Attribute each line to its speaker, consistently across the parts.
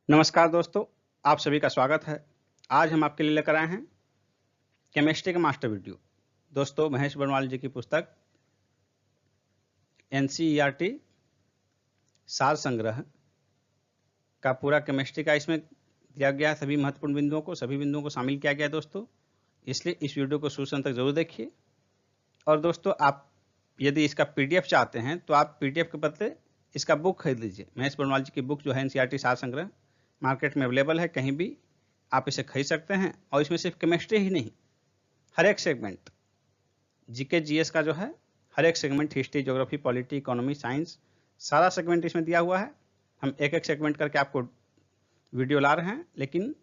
Speaker 1: नमस्कार दोस्तों, आप सभी का स्वागत है। आज हम आपके लिए लेकर आए हैं केमिस्ट्री का मास्टर वीडियो। दोस्तों, महेश बनवाल जी की पुस्तक एनसीईआरटी सार संग्रह का पूरा केमिस्ट्री का इसमें दिया गया है। सभी महत्वपूर्ण बिंदुओं को शामिल किया गया है दोस्तों, इसलिए इस वीडियो को शुरू से अंत तक जरूर देखिए। और दोस्तों, आप यदि इसका पीडीएफ चाहते हैं तो आप पीडीएफ के बदले इसका बुक खरीद लीजिए। महेश बनवाल जी की बुक जो है एनसीईआरटी सार संग्रह मार्केट में अवेलेबल है, कहीं भी आप इसे खरीद सकते हैं। और इसमें सिर्फ केमिस्ट्री ही नहीं, हर एक सेगमेंट जीके जीएस का जो है, हर एक segment history, geography, polity, economy, science, सारा सेगमेंट इसमें दिया हुआ है। हम एक एक सेगमेंट करके आपको वीडियो ला रहे हैं, लेकिन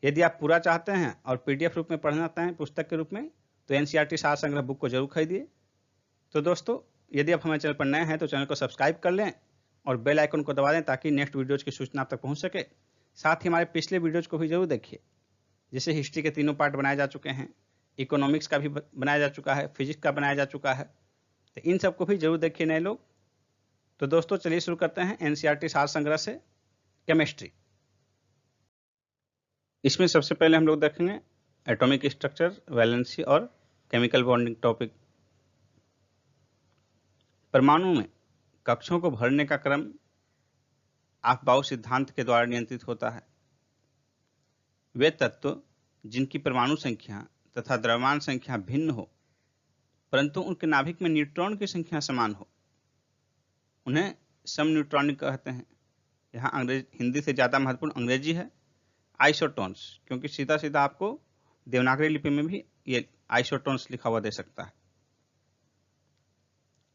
Speaker 1: यदि आप पूरा चाहते हैं और पीडीएफ रूप में पढ़ना चाहते हैं पुस्तक के रूप में, तो एनसीईआरटी सार संग्रह बुक को जरूर खरीदिए। तो दोस्तों, यदि आप हमारे चैनल पर नए हैं तो चैनल को सब्सक्राइब कर लें और बेल आइकन को दबा दें ताकि नेक्स्ट वीडियोज की सूचना आप तक पहुंच सके। साथ ही हमारे पिछले वीडियोज को भी जरूर देखिए, जैसे हिस्ट्री के 3 पार्ट बनाए जा चुके हैं, इकोनॉमिक्स का भी बनाया जा चुका है, फिजिक्स का बनाया जा चुका है, तो इन सबको भी जरूर देखिए नए लोग। तो दोस्तों, चलिए शुरू करते हैं एनसीईआरटी सार संग्रह से केमिस्ट्री। इसमें सबसे पहले हम लोग देखेंगे एटॉमिक स्ट्रक्चर, वैलेंसी और केमिकल बॉन्डिंग टॉपिक। परमाणु में कक्षों को भरने का क्रम अफबाउ सिद्धांत के द्वारा नियंत्रित होता है। वे तत्व जिनकी परमाणु संख्या तथा द्रव्यमान संख्या भिन्न हो परंतु उनके नाभिक में न्यूट्रॉन की संख्या समान हो, उन्हें सम न्यूट्रॉनिक कहते हैं। यहाँ हिंदी से ज़्यादा महत्वपूर्ण अंग्रेजी है, आइसोटोन्स, क्योंकि सीधा सीधा आपको देवनागरी लिपि में भी ये आइसोटोन्स लिखा हुआ दे सकता है।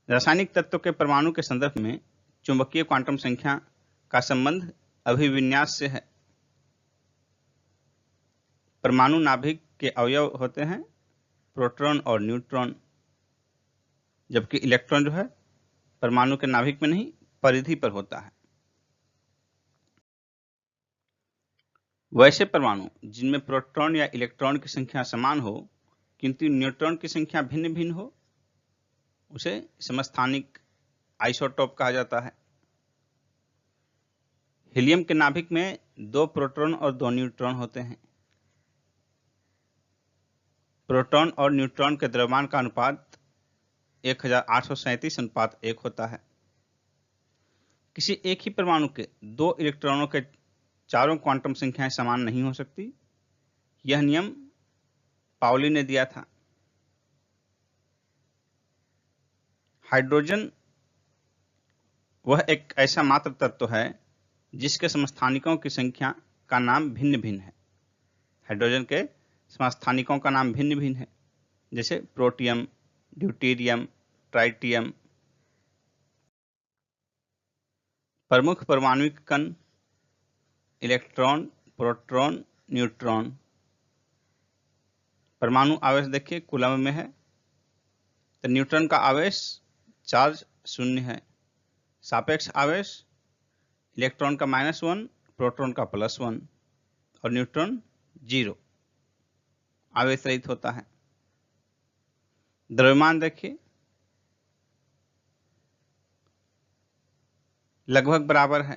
Speaker 1: रासायनिक तत्व के परमाणु के संदर्भ में चुंबकीय क्वांटम संख्या का संबंध अभिविन्यास से है। परमाणु नाभिक के अवयव होते हैं प्रोटॉन और न्यूट्रॉन, जबकि इलेक्ट्रॉन जो है परमाणु के नाभिक में नहीं, परिधि पर होता है। वैसे परमाणु जिनमें प्रोटॉन या इलेक्ट्रॉन की संख्या समान हो किंतु न्यूट्रॉन की संख्या भिन्न भिन्न हो, उसे समस्थानिक आइसोटोप कहा जाता है। हीलियम के नाभिक में 2 प्रोटॉन और 2 न्यूट्रॉन होते हैं। प्रोटॉन और न्यूट्रॉन के द्रव्यमान का अनुपात 1837:1 होता है। किसी एक ही परमाणु के 2 इलेक्ट्रॉनों के चारों क्वांटम संख्याएं समान नहीं हो सकती। यह नियम पाउली ने दिया था। हाइड्रोजन वह एक ऐसा मात्र तत्व है जिसके समस्थानिकों की संख्या का नाम भिन्न भिन्न है। हाइड्रोजन के समस्थानिकों का नाम भिन्न भिन्न है, जैसे प्रोटियम, ड्यूटेरियम, ट्राइटियम। प्रमुख परमाणुिक कण इलेक्ट्रॉन, प्रोटॉन, न्यूट्रॉन। परमाणु आवेश देखिए कूलम में है, तो न्यूट्रॉन का आवेश चार्ज 0 है। सापेक्ष आवेश इलेक्ट्रॉन का -1, प्रोटॉन का +1 और न्यूट्रॉन 0 आवेश रहित होता है। द्रव्यमान देखिए लगभग बराबर है।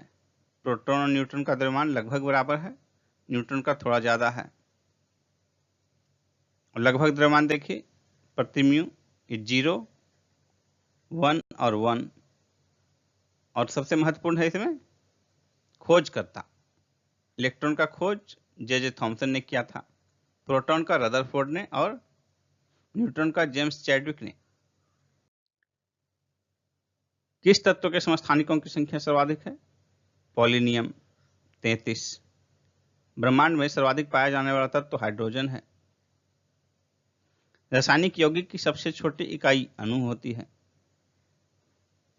Speaker 1: प्रोटॉन और न्यूट्रॉन का द्रव्यमान लगभग बराबर है, न्यूट्रॉन का थोड़ा ज्यादा है। और लगभग द्रव्यमान देखिए प्रति म्यू 0, 1 और 1। और सबसे महत्वपूर्ण है इसमें खोजकर्ता। इलेक्ट्रॉन का खोज जे थॉमसन ने किया था, प्रोटॉन का रदरफोर्ड ने और न्यूट्रॉन का जेम्स चैडविक ने। किस तत्व के समस्थानिकों की संख्या सर्वाधिक है? पोलिनियम 33। ब्रह्मांड में सर्वाधिक पाया जाने वाला तत्व हाइड्रोजन है। रासायनिक यौगिक की सबसे छोटी इकाई अणु होती है।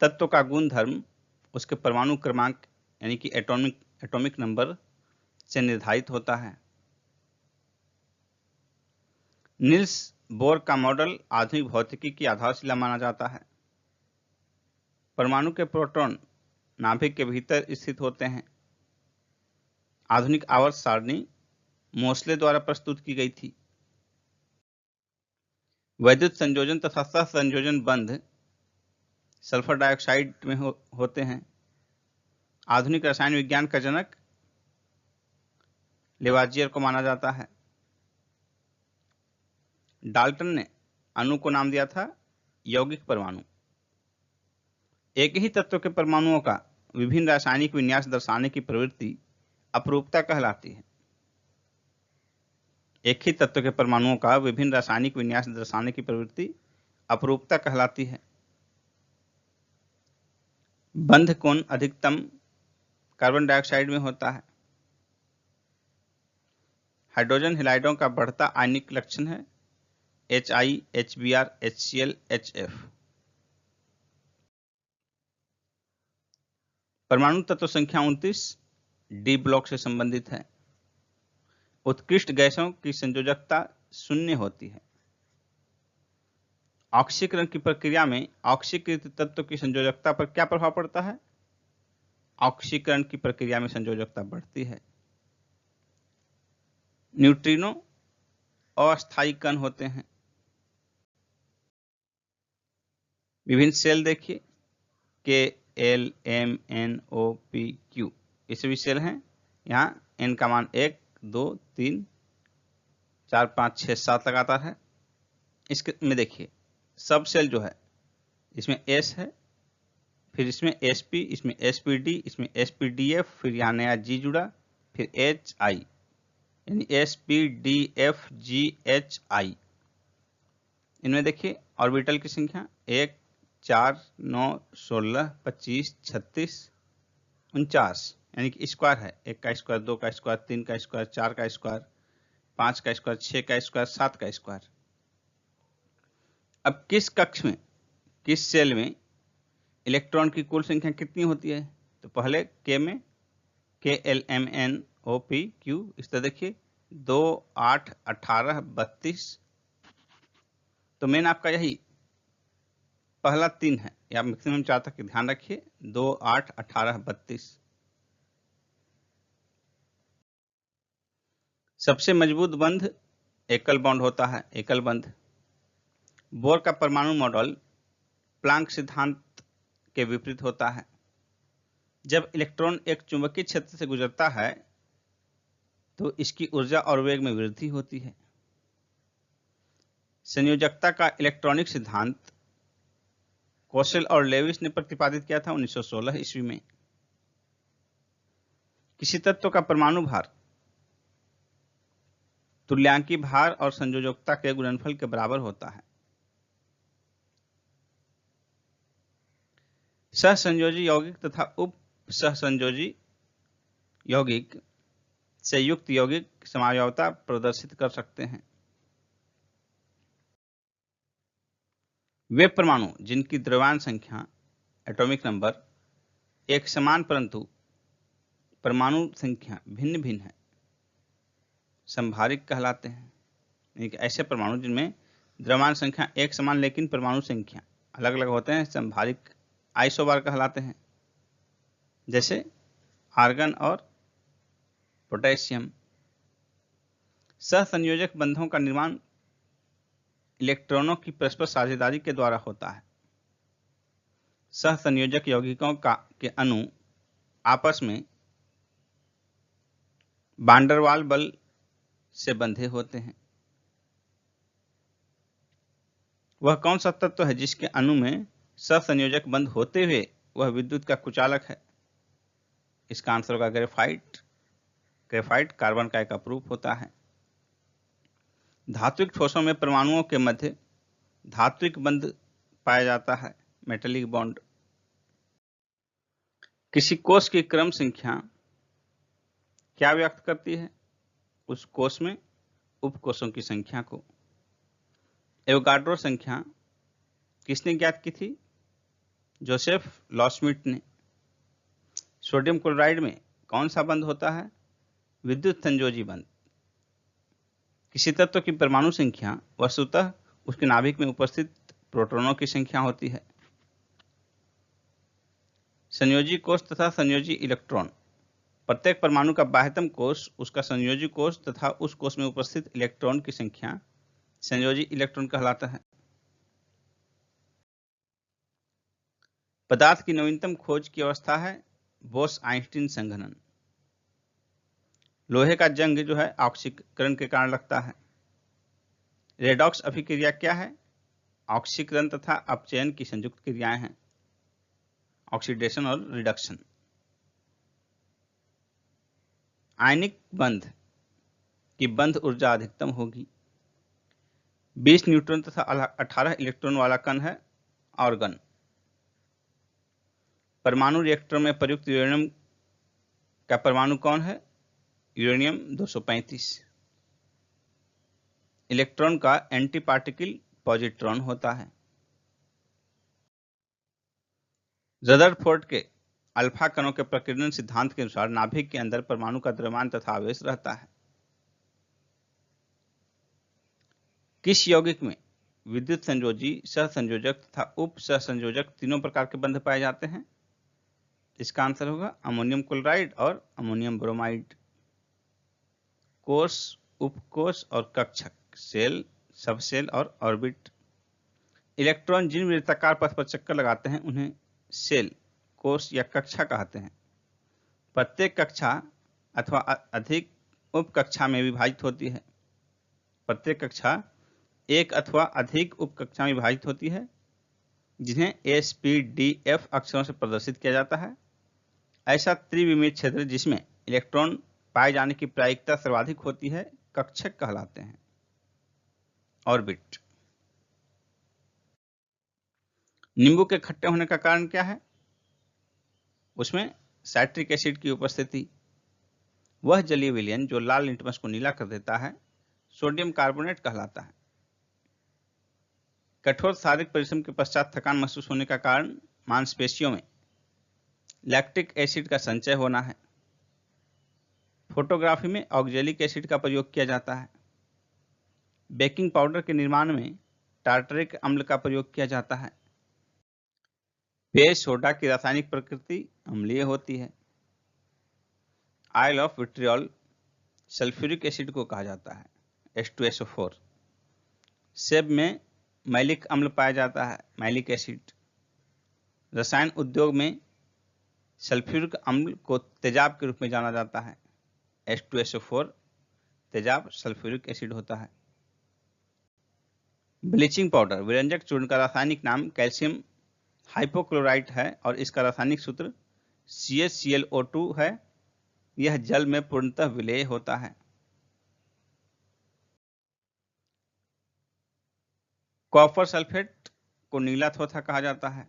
Speaker 1: तत्व का गुण धर्म उसके परमाणु क्रमांक यानी कि एटॉमिक नंबर से निर्धारित होता है। नील्स बोर का मॉडल आधुनिक भौतिकी की आधारशिला माना जाता है। परमाणु के प्रोटॉन नाभिक के भीतर स्थित होते हैं। आधुनिक आवर्त सारणी मोसले द्वारा प्रस्तुत की गई थी। वैद्युत संयोजन तथा सहसंयोजन बंध सल्फर डाइऑक्साइड में होते हैं। आधुनिक रसायन विज्ञान का जनक लेवाजियर को माना जाता है। डाल्टन ने अणु को नाम दिया था यौगिक परमाणु। एक ही तत्व के परमाणुओं का विभिन्न रासायनिक विन्यास दर्शाने की प्रवृत्ति अपरूपता कहलाती है। एक ही तत्व के परमाणुओं का विभिन्न रासायनिक विन्यास दर्शाने की प्रवृत्ति अपरूपता कहलाती है। बंध कोण अधिकतम कार्बन डाइऑक्साइड में होता है। हाइड्रोजन हैलाइडों का बढ़ता आयनिक लक्षण है HI, HBr, HCl, HF। परमाणु तत्व संख्या 29 डी ब्लॉक से संबंधित है। उत्कृष्ट गैसों की संयोजकता शून्य होती है। ऑक्सीकरण की प्रक्रिया में ऑक्सीकृत तत्व की संयोजकता पर क्या प्रभाव पड़ता है? ऑक्सीकरण की प्रक्रिया में संयोजकता बढ़ती है। न्यूट्रिनो अस्थायी कण होते हैं। विभिन्न सेल देखिए KL, M, N, O, P, Q, ये सभी सेल हैं। यहाँ N का मान 1, 2, 3, 4, 5, 6, 7 लगातार है। इसमें देखिए सब सेल जो है इसमें S है, फिर इसमें SP, इसमें SPD, इसमें SPDF, फिर यहाँ नया G जुड़ा, फिर HI, यानी SPDFGHI। इनमें देखिए ऑर्बिटल की संख्या 1, 4, 9, 16, 25, 36, 49, यानी कि स्क्वायर है। 1 का स्क्वायर, 2 का स्क्वायर, 3 का स्क्वायर, 4 का स्क्वायर, 5 का स्क्वायर, 6 का स्क्वायर, 7 का स्क्वायर। अब किस कक्ष में, किस सेल में इलेक्ट्रॉन की कुल संख्या कितनी होती है? तो पहले K में KLMNOPQ, इस तरह देखिए 2, 8, 18, 32। तो मेन आपका यही पहला 3 है, या मैक्सिमम 4 तक ध्यान रखिए। 2, 8, 18, 32। सबसे मजबूत बंध एकल बॉन्ड होता है, एकल बंध। बोर का परमाणु मॉडल प्लांक सिद्धांत के विपरीत होता है। जब इलेक्ट्रॉन एक चुंबकीय क्षेत्र से गुजरता है तो इसकी ऊर्जा और वेग में वृद्धि होती है। संयोजकता का इलेक्ट्रॉनिक सिद्धांत कोसेल और लेविस ने प्रतिपादित किया था 1916 ईस्वी में। किसी तत्व का परमाणु भार तुल्यांकी भार और संयोजकता के गुणनफल के बराबर होता है। सहसंयोजी यौगिक तथा उप सहसंयोजी यौगिक संयुक्त यौगिक समझौता प्रदर्शित कर सकते हैं। वे परमाणु जिनकी द्रव्यमान संख्या एटॉमिक नंबर एक समान परंतु परमाणु संख्या भिन्न भिन्न है संभारिक कहलाते हैं। ऐसे परमाणु जिनमें द्रव्यमान संख्या एक समान लेकिन परमाणु संख्या अलग अलग होते हैं संभारिक आइसोबार कहलाते हैं, जैसे आर्गन और पोटेशियम। सहसंयोजक बंधों का निर्माण इलेक्ट्रॉनों की परस्पर साझेदारी के द्वारा होता है। सहसंयोजक यौगिकों के अणु आपस में वांडरवाल बल से बंधे होते हैं। वह कौन सा तत्व है जिसके अणु में सहसंयोजक बंध होते हुए वह विद्युत का कुचालक है? इसका आंसर होगा ग्रेफाइट। ग्रेफाइट कार्बन का एक अपरूप होता है। धात्विक ठोसों में परमाणुओं के मध्य धात्विक बंध पाया जाता है, मेटेलिक बॉन्ड। किसी कोष की क्रम संख्या क्या व्यक्त करती है? उस कोष में उपकोषों की संख्या को। एवोगाड्रो संख्या किसने ज्ञात की थी? जोसेफ लॉसमिट ने। सोडियम क्लोराइड में कौन सा बंध होता है? विद्युत संयोजी बंध। किसी तत्व की परमाणु संख्या वस्तुतः उसके नाभिक में उपस्थित प्रोटॉनों की संख्या होती है। संयोजी कोष तथा संयोजी इलेक्ट्रॉन। प्रत्येक परमाणु का बाह्यतम कोष उसका संयोजी कोष तथा उस कोष में उपस्थित इलेक्ट्रॉन की संख्या संयोजी इलेक्ट्रॉन कहलाता है। पदार्थ की नवीनतम खोज की अवस्था है बोस आइंस्टीन संघनन। लोहे का जंग जो है ऑक्सीकरण के कारण लगता है। रेडॉक्स अभिक्रिया क्या है? ऑक्सीकरण तथा अपचयन की संयुक्त क्रियाएं हैं, ऑक्सीडेशन और रिडक्शन। आयनिक बंध की बंध ऊर्जा अधिकतम होगी। 20 न्यूट्रॉन तथा 18 इलेक्ट्रॉन वाला कण है ऑर्गन। परमाणु रिएक्टर में प्रयुक्त यूरेनियम का परमाणु कौन है? यूरेनियम 235। इलेक्ट्रॉन का एंटी पार्टिकल पॉजिट्रॉन होता है। रदरफोर्ड के अल्फा कणों के प्रकीर्णन सिद्धांत के अनुसार नाभिक के अंदर परमाणु का द्रव्यमान तथा आवेश रहता है। किस यौगिक में विद्युत संयोजी, सहसंयोजक तथा उप सहसंयोजक तीनों प्रकार के बंध पाए जाते हैं? इसका आंसर होगा अमोनियम क्लोराइड और अमोनियम ब्रोमाइड। कोष, उपकोष और कक्षक, सेल, सबसेल और ऑर्बिट। इलेक्ट्रॉन जिन वृत्ताकार पथ पर चक्कर लगाते हैं उन्हें सेल, कोष या कक्षा कहते हैं। प्रत्येक कक्षा अथवा अधिक उपकक्षा में विभाजित होती है। प्रत्येक कक्षा एक अथवा अधिक उपकक्षा में विभाजित होती है, जिन्हें SPDF अक्षरों से प्रदर्शित किया जाता है। ऐसा त्रिविमीय क्षेत्र जिसमें इलेक्ट्रॉन पाए जाने की प्रायिकता सर्वाधिक होती है कक्षक कहलाते हैं, ऑर्बिट। नींबू के खट्टे होने का कारण क्या है? उसमें साइट्रिक एसिड की उपस्थिति। वह जलीय विलयन जो लाल लिटमस को नीला कर देता है सोडियम कार्बोनेट कहलाता है। कठोर शारीरिक परिश्रम के पश्चात थकान महसूस होने का कारण मांसपेशियों में लैक्टिक एसिड का संचय होना है। फोटोग्राफी में ऑक्जेलिक एसिड का प्रयोग किया जाता है। बेकिंग पाउडर के निर्माण में टार्टरिक अम्ल का प्रयोग किया जाता है। पेय सोडा की रासायनिक प्रकृति अम्लीय होती है। Oil of vitriol sulphuric acid को कहा जाता है, H2SO4। सेब में मैलिक अम्ल पाया जाता है, मैलिक एसिड। रसायन उद्योग में सल्फ्यूरिक अम्ल को तेजाब के रूप में जाना जाता है, H2SO4 तेजाब सल्फ्यूरिक एसिड होता है। ब्लीचिंग पाउडर विरंजक चूर्ण का रासायनिक नाम कैल्शियम हाइपोक्लोराइट है और इसका रासायनिक सूत्र CaClO2 है। यह जल में पूर्णतः विलेय होता है। कॉपर सल्फेट को नीला थोथा कहा जाता है,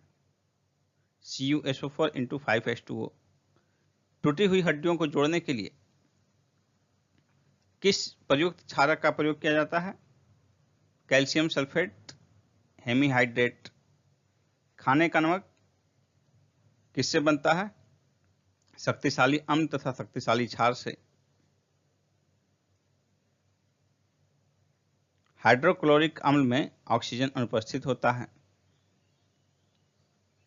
Speaker 1: CuSO4 × 5H2O। टूटी हुई हड्डियों को जोड़ने के लिए किस प्रयुक्त क्षारक का प्रयोग किया जाता है? Calcium sulphate, hemihydrate. खाने का नमक किससे बनता है? शक्तिशाली अम्ल तथा शक्तिशाली क्षार से। हाइड्रोक्लोरिक अम्ल में ऑक्सीजन अनुपस्थित होता है।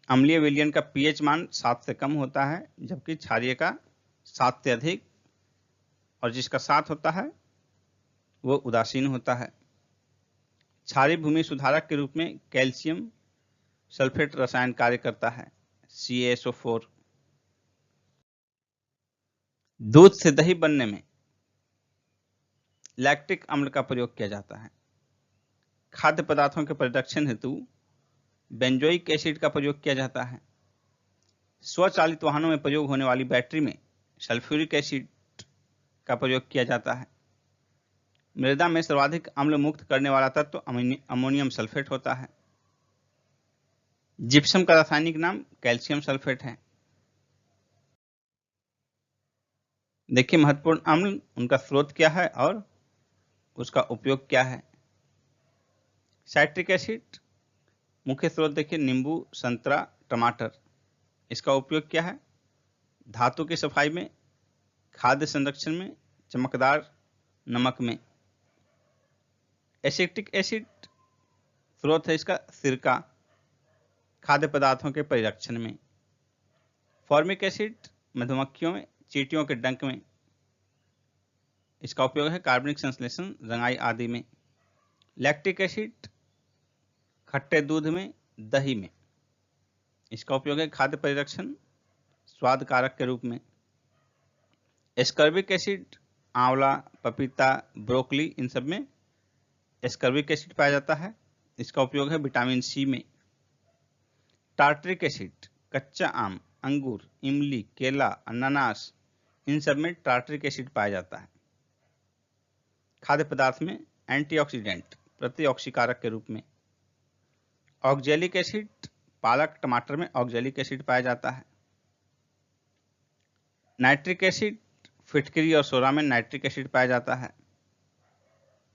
Speaker 1: अम्लीय विलयन का pH मान 7 से कम होता है, जबकि क्षारीय का 7 से अधिक, और जिसका 7 होता है वो उदासीन होता है। क्षारीय भूमि सुधारक के रूप में कैल्शियम सल्फेट रसायन कार्य करता है, CaSO4। दूध से दही बनने में लैक्टिक अम्ल का प्रयोग किया जाता है। खाद्य पदार्थों के परिरक्षण हेतु बेंजोइक एसिड का प्रयोग किया जाता है। स्वचालित वाहनों में प्रयोग होने वाली बैटरी में सल्फ्यूरिक एसिड का प्रयोग किया जाता है। मृदा में सर्वाधिक अम्ल मुक्त करने वाला तत्व अमोनियम सल्फेट होता है। जिप्सम का रासायनिक नाम कैल्शियम सल्फेट है। देखिए महत्वपूर्ण अम्ल, उनका स्रोत क्या है और उसका उपयोग क्या है। साइट्रिक एसिड मुख्य स्रोत देखिए नींबू, संतरा, टमाटर। इसका उपयोग क्या है? धातु की सफाई में, खाद्य संरक्षण में, चमकदार नमक में। एसिटिक एसिड स्रोत है इसका सिरका, खाद्य पदार्थों के परिरक्षण में। फॉर्मिक एसिड मधुमक्खियों में, चींटियों के डंक में। इसका उपयोग है कार्बनिक संश्लेषण, रंगाई आदि में। लैक्टिक एसिड खट्टे दूध में, दही में। इसका उपयोग है खाद्य परिरक्षण, स्वाद कारक के रूप में। एस्कॉर्बिक एसिड आंवला, पपीता, ब्रोकली, इन सब में एस्कर्बिक एसिड पाया जाता है। इसका उपयोग है विटामिन सी में। टार्टरिक एसिड कच्चा आम, अंगूर, इमली, केला, अनानास, इन सब में टार्टरिक एसिड पाया जाता है। खाद्य पदार्थ में एंटीऑक्सीडेंट, प्रतिऑक्सीकारक के रूप में। ऑक्जेलिक एसिड पालक, टमाटर में ऑक्जेलिक एसिड पाया जाता है। नाइट्रिक एसिड फिटकरी और सोडा में नाइट्रिक एसिड पाया जाता है।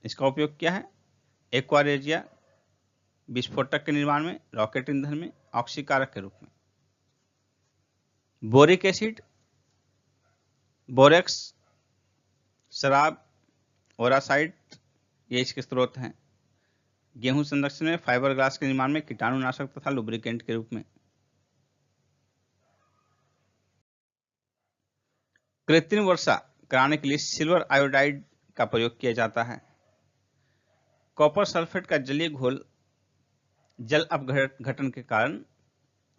Speaker 1: इसका उपयोग क्या है? एक्वारेजिया, विस्फोटक के निर्माण में, रॉकेट ईंधन में, ऑक्सीकारक के रूप में। बोरिक एसिड बोरेक्स, शराब, ओरासाइड, ये इसके स्रोत हैं। गेहूं संरक्षण में, फाइबर ग्लास के निर्माण में, कीटाणुनाशक तथा लुब्रिकेंट के रूप में। कृत्रिम वर्षा कराने के लिए सिल्वर आयोडाइड का प्रयोग किया जाता है। कॉपर सल्फेट का जलीय घोल जल अपघटन के कारण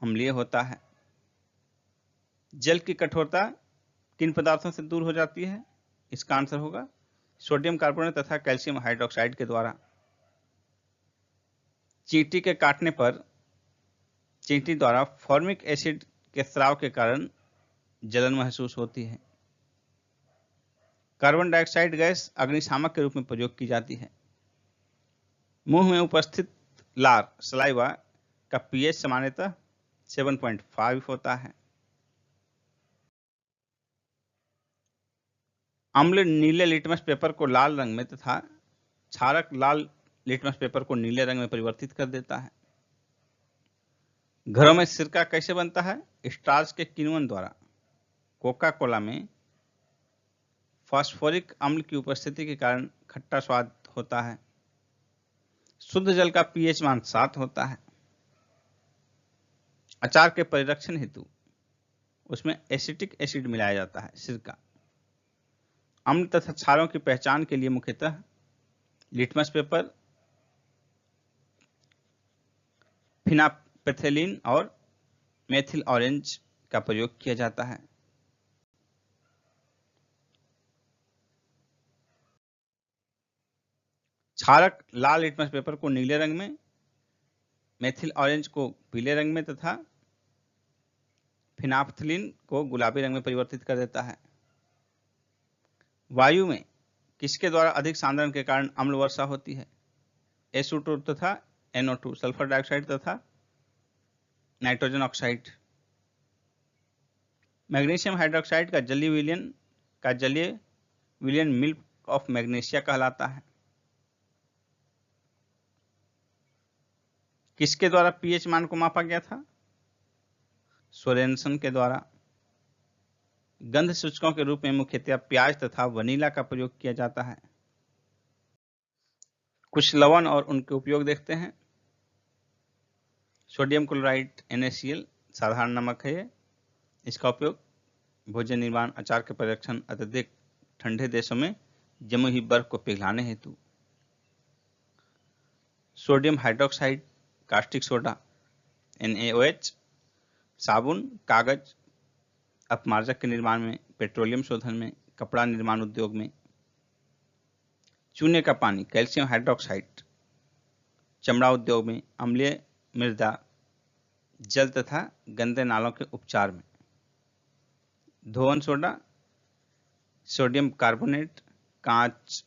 Speaker 1: अम्लीय होता है। जल की कठोरता किन पदार्थों से दूर हो जाती है? इसका आंसर होगा सोडियम कार्बोनेट तथा कैल्शियम हाइड्रोक्साइड के द्वारा। चींटी के काटने पर चींटी द्वारा फॉर्मिक एसिड के स्राव के कारण जलन महसूस होती है। कार्बन डाइऑक्साइड गैस अग्निशामक के रूप में प्रयोग की जाती है। मुंह में उपस्थित लार, सलाइवा का पीएच सामान्यतः 7.5 होता है। अम्ल नीले लिटमस पेपर को लाल रंग में तथा क्षारक लाल लिटमस पेपर को नीले रंग में परिवर्तित कर देता है। घरों में सिरका कैसे बनता है? स्टार्च के किण्वन द्वारा। कोका कोला में फास्फोरिक अम्ल की उपस्थिति के कारण खट्टा स्वाद होता है। शुद्ध जल का पीएच मान 7 होता है। अचार के परिरक्षण हेतु उसमें एसिटिक एसिड मिलाया जाता है, सिरका। अम्ल तथा क्षारों की पहचान के लिए मुख्यतः लिटमस पेपर, फिनापेथेलिन और मेथिल ऑरेंज का प्रयोग किया जाता है। क्षारक लाल लिटमस पेपर को नीले रंग में, मेथिल ऑरेंज को पीले रंग में तथा फिनाप्थलिन को गुलाबी रंग में परिवर्तित कर देता है। वायु में किसके द्वारा अधिक सांद्रण के कारण अम्ल वर्षा होती है? SO2 तथा NO2, सल्फर डाइऑक्साइड तथा नाइट्रोजन ऑक्साइड। मैग्नीशियम हाइड्रोक्साइड का जलीय विलयन मिल्क ऑफ मैग्नीशिया कहलाता है। किसके द्वारा पीएच मान को मापा गया था? सोरेनसन के द्वारा। गंध सूचकों के रूप में मुख्यतः प्याज तथा वनीला का प्रयोग किया जाता है। कुछ लवण और उनके उपयोग देखते हैं। सोडियम क्लोराइड NaCl साधारण नमक है ये। इसका उपयोग भोजन निर्माण, अचार के परिरक्षण, अत्यधिक ठंडे देशों में जमी हुई बर्फ को पिघलाने हेतु। Sodium hydroxide caustic soda NaOH, साबुन, कागज, अपमार्जक के निर्माण में, पेट्रोलियम शोधन में, कपड़ा निर्माण उद्योग में। चूने का पानी कैल्शियम हाइड्रोक्साइड, चमड़ा उद्योग में, अम्लीय मृदा, जल तथा गंदे नालों के उपचार में। धोवन सोडा, सोडियम कार्बोनेट, कांच,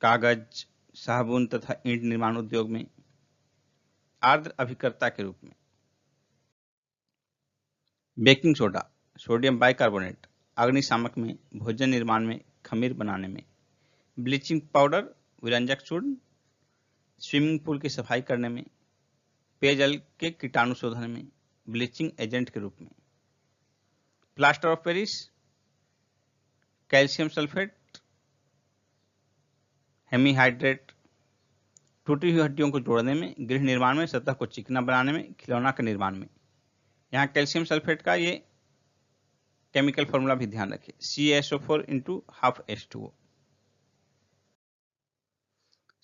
Speaker 1: कागज, साबुन तथा ईंट निर्माण उद्योग में। आर्द्र अभिकर्ता के रूप में। बेकिंग सोडा, सोडियम बाइकार्बोनेट, अग्निशामक में, भोजन निर्माण में, खमीर बनाने में। ब्लीचिंग पाउडर, विरंजक चूर्ण, स्विमिंग पूल की सफाई करने में, पेयजल के कीटाणु शोधन में, ब्लीचिंग एजेंट के रूप में। Plaster of Paris, calcium sulphate, hemihydrate, टूटी हुई हड्डियों को जोड़ने में, गृह निर्माण में, सतह को चिकना बनाने में, खिलौना के निर्माण में। यहाँ कैल्शियम सल्फेट का ये केमिकल फॉर्मूला भी ध्यान रखिए, CaSO4 × ½ H2O।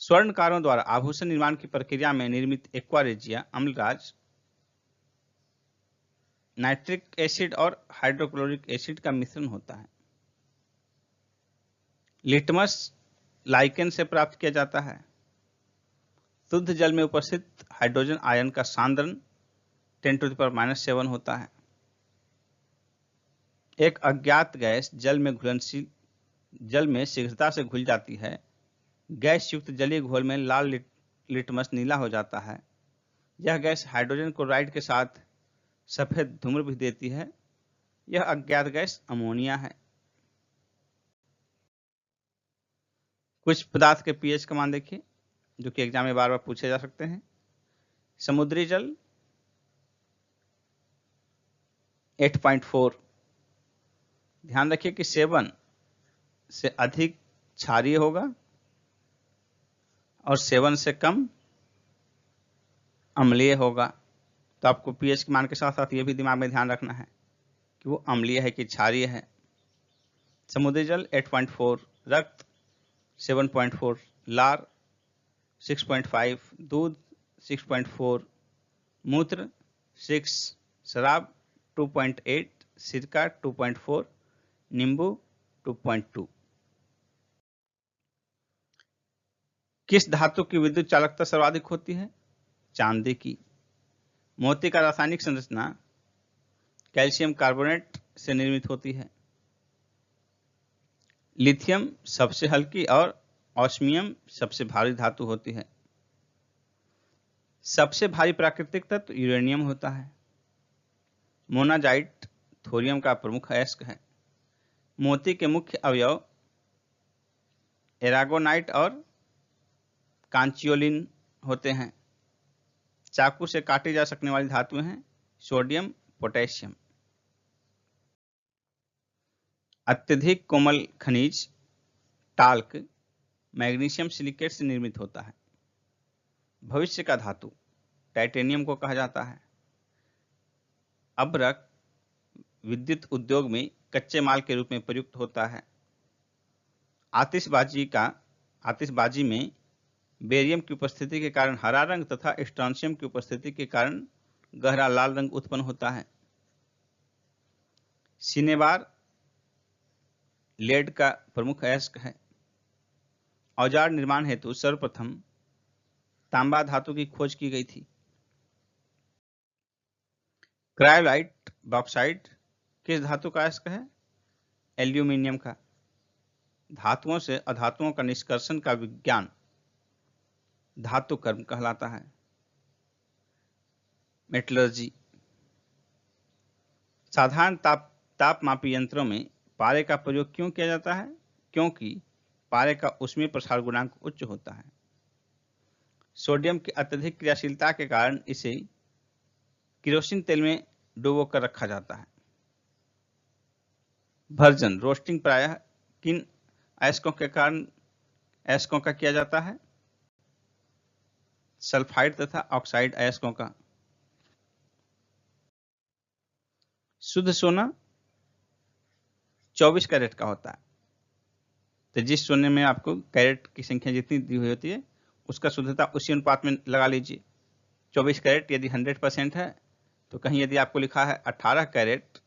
Speaker 1: स्वर्णकारों द्वारा आभूषण निर्माण की प्रक्रिया में निर्मित एक्वारेजिया अम्लराज नाइट्रिक एसिड और हाइड्रोक्लोरिक एसिड का मिश्रण होता है। लिटमस लाइकेन से प्राप्त किया जाता है। शुद्ध जल में उपस्थित हाइड्रोजन आयन का सांद्रण 10⁻⁷ होता है। एक अज्ञात गैस जल में शीघ्रता से घुल जाती है। गैस युक्त जलीय घोल में लाल लिटमस नीला हो जाता है। यह गैस हाइड्रोजन क्लोराइड के साथ सफेद धूम्र भी देती है। यह अज्ञात गैस अमोनिया है। कुछ पदार्थ के पीएच का मान देखिए, जो कि एग्जाम में बार बार पूछे जा सकते हैं। समुद्री जल 8.4। ध्यान रखिए कि 7 से अधिक क्षारीय होगा और 7 से कम अम्लीय होगा। तो आपको पीएच के मान के साथ साथ ये भी दिमाग में ध्यान रखना है कि वो अम्लीय है कि क्षारीय है। समुद्री जल 8.4, रक्त 7.4, लार 6.5, दूध 6.4, मूत्र 6, शराब 2.8, सिरका 2.4, नींबू 2.2। किस धातु की विद्युत चालकता सर्वाधिक होती है? चांदी की। मोती का रासायनिक संरचना कैल्शियम कार्बोनेट से निर्मित होती है। लिथियम सबसे हल्की और ऑस्मियम सबसे भारी धातु होती है। सबसे भारी प्राकृतिक तत्व यूरेनियम होता है। मोनाजाइट थोरियम का प्रमुख अयस्क है। मोती के मुख्य अवयव एरागोनाइट और कांचियोलिन होते हैं। चाकू से काटी जा सकने वाली धातुएं हैं सोडियम, पोटेशियम। अत्यधिक कोमल खनिज टाल्क मैग्नीशियम सिलिकेट से निर्मित होता है। भविष्य का धातु टाइटेनियम को कहा जाता है। अभ्रक विद्युत उद्योग में कच्चे माल के रूप में प्रयुक्त होता है। आतिशबाजी में बेरियम की उपस्थिति के कारण हरा रंग तथा स्ट्रोंशियम की उपस्थिति के कारण गहरा लाल रंग उत्पन्न होता है। सिनेबार लेड का प्रमुख अयस्क है। औजार निर्माण हेतु सर्वप्रथम तांबा धातु की खोज की गई थी। क्रायोलाइट बॉक्साइट किस धातु का अयस्क है? एल्यूमिनियम का। धातुओं से अधातुओं का निष्कर्षण का विज्ञान धातु कर्म कहलाता है। मेटलर्जी। साधारण तापमापी यंत्रों में पारे का प्रयोग क्यों किया जाता है? क्योंकि पारे का ऊष्मीय प्रसार गुणांक उच्च होता है। सोडियम की अत्यधिक क्रियाशीलता के कारण इसे केरोसिन तेल में डुबोकर रखा जाता है। भर्जन रोस्टिंग प्रायः किन अयस्कों के कारण अयस्कों का किया जाता है? सल्फाइड तथा ऑक्साइड अयस्कों का। शुद्ध सोना 24 कैरेट का होता है। तो जिस सोने में आपको कैरेट की संख्या जितनी दी हुई होती है उसका शुद्धता उसी अनुपात में लगा लीजिए। 24 कैरेट यदि 100% है तो कहीं यदि आपको लिखा है 18 कैरेट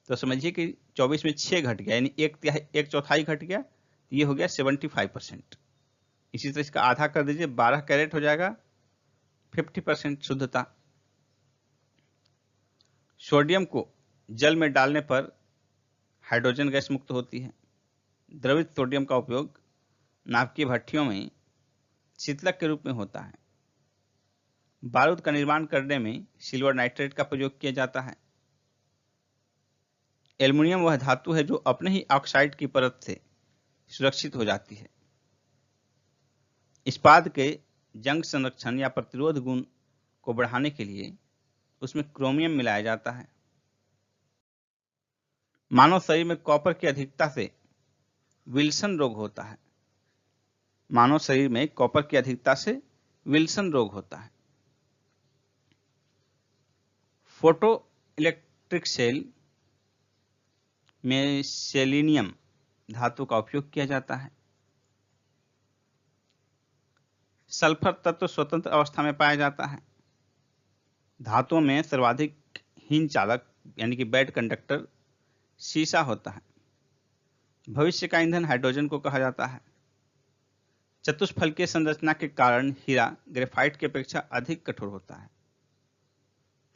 Speaker 1: तो समझिए कि 24 में 6 घट गया, यानी एक चौथाई घट गया, तो ये हो गया 75%। इसी तरह इसका आधा कर दीजिए, 12 कैरेट हो जाएगा 50% शुद्धता। सोडियम को जल में डालने पर हाइड्रोजन गैस मुक्त होती है। द्रवित सोडियम का उपयोग नाभिकीय भट्टियों में शीतलक के रूप में होता है। बारूद का निर्माण करने में सिल्वर नाइट्रेट का प्रयोग किया जाता है। एल्युमिनियम वह धातु है जो अपने ही ऑक्साइड की परत से सुरक्षित हो जाती है। इस्पात के जंग संरक्षण या प्रतिरोध गुण को बढ़ाने के लिए उसमें क्रोमियम मिलाया जाता है। मानव शरीर में कॉपर की अधिकता से विल्सन रोग होता है। मानव शरीर में कॉपर की अधिकता से विल्सन रोग होता है। फोटो इलेक्ट्रिक सेल में सेलेनियम धातु का उपयोग किया जाता है। सल्फर तत्व स्वतंत्र अवस्था में पाया जाता है। धातुओं में सर्वाधिक हीन चालक यानी कि बैड कंडक्टर सीसा होता है। भविष्य का ईंधन हाइड्रोजन को कहा जाता है। चतुष्फलकीय संरचना के कारण हीरा ग्रेफाइट की अपेक्षा अधिक कठोर होता है।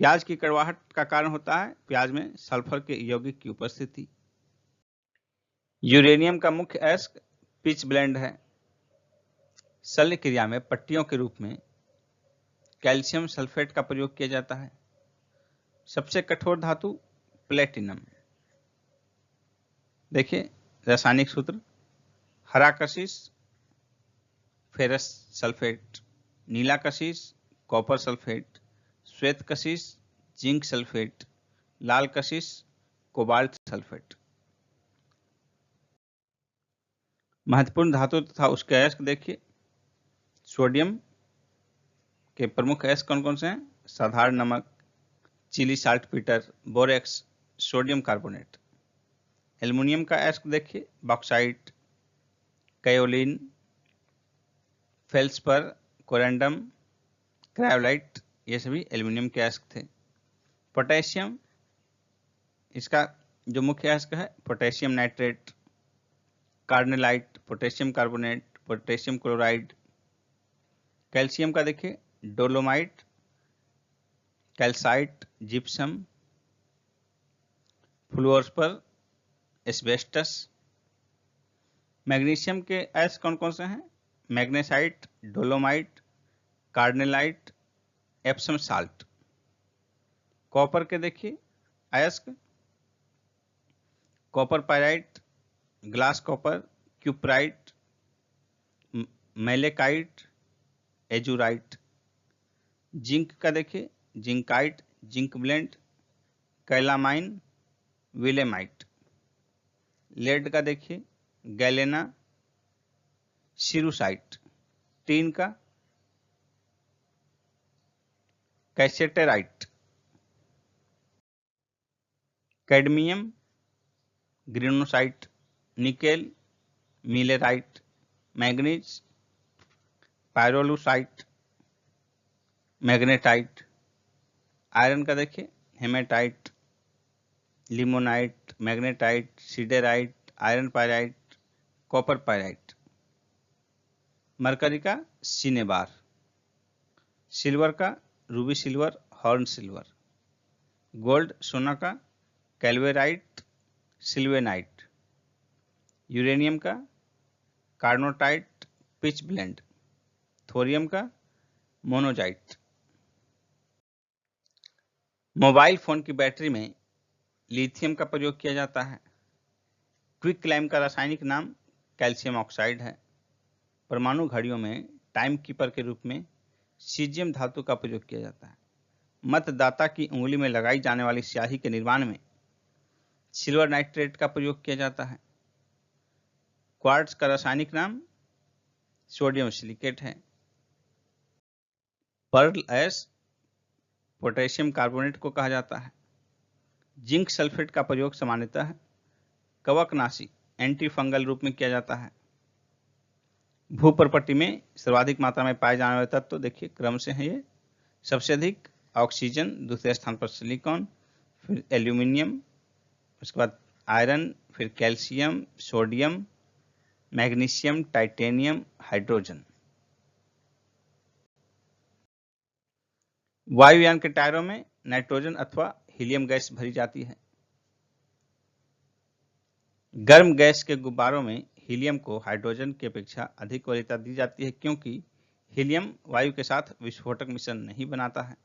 Speaker 1: प्याज की कड़वाहट का कारण होता है प्याज में सल्फर के यौगिक की उपस्थिति। यूरेनियम का मुख्य अयस्क पिच ब्लेंड है। शल्य क्रिया में पट्टियों के रूप में कैल्शियम सल्फेट का प्रयोग किया जाता है। सबसे कठोर धातु प्लेटिनम। देखिए रासायनिक सूत्र, हरा कशिश फेरस सल्फेट, नीला कशिश कॉपर सल्फेट, श्वेत कशिश जिंक सल्फेट, लाल कशिश कोबाल्ट सल्फेट। महत्वपूर्ण धातु तथा उसके अयस्क देखिए। सोडियम के प्रमुख अयस्क कौन कौन से हैं? साधारण नमक, Chile saltpetre, borax, sodium carbonate. Aluminium का अयस्क देखिए, bauxite, kaolin, feldspar, corundum, cryolite, ये सभी एल्युमिनियम के अयस्क थे। पोटेशियम, इसका जो मुख्य अयस्क है potassium nitrate, carnallite, potassium carbonate, potassium chloride. Calcium का देखिए dolomite, calcite, gypsum, fluorspar, asbestos. Magnesium के अयस्क कौन कौन से हैं? Magnesite, dolomite, carnallite, Epsom salt. Copper के देखिए अयस्क copper pyrite, glass copper, cuprite, malachite, azurite. Zinc का देखिए zincite, zinc blende, calamine, willemite. Lead का देखिए गैलेना, सिरुसाइट। टीन का cassiterite. Cadmium greenockite, nickel millerite, manganese pyrolusite, magnetite. Iron का देखिए hematite, limonite, magnetite, siderite, iron pyrite, copper pyrite. Mercury का cinnabar. Silver का Ruby silver, horn silver. Gold सोना का कैल्वेराइट, sylvanite. Uranium का कार्नोटाइट, पिच ब्लेंड। थोरियम का monazite. Mobile phone की battery में लिथियम का प्रयोग किया जाता है। क्विक क्लाइम का रासायनिक नाम कैल्शियम ऑक्साइड है। परमाणु घड़ियों में टाइम कीपर के रूप में सीजियम धातु का प्रयोग किया जाता है। मतदाता की उंगली में लगाई जाने वाली स्याही के निर्माण में सिल्वर नाइट्रेट का प्रयोग किया जाता है। क्वार्ट्ज का रासायनिक नाम सोडियम सिलिकेट है। पर्ल ऐश पोटेशियम कार्बोनेट को कहा जाता है। जिंक सल्फेट का प्रयोग सामान्यतः कवकनाशी एंटी फंगल रूप में किया जाता है। भूप्रपट्टी में सर्वाधिक मात्रा में पाए जाने वाले तत्व देखिए क्रम से हैं ये। सबसे अधिक ऑक्सीजन, दूसरे स्थान पर सिलिकॉन, फिर एल्यूमिनियम, उसके बाद आयरन, फिर calcium, sodium, magnesium, titanium, hydrogen. वायुयान के टायरों में नाइट्रोजन अथवा हीलियम गैस भरी जाती है। गर्म गैस के गुब्बारों में हीलियम को हाइड्रोजन की अपेक्षा अधिक वरीयता दी जाती है क्योंकि हीलियम वायु के साथ विस्फोटक मिश्रण नहीं बनाता है।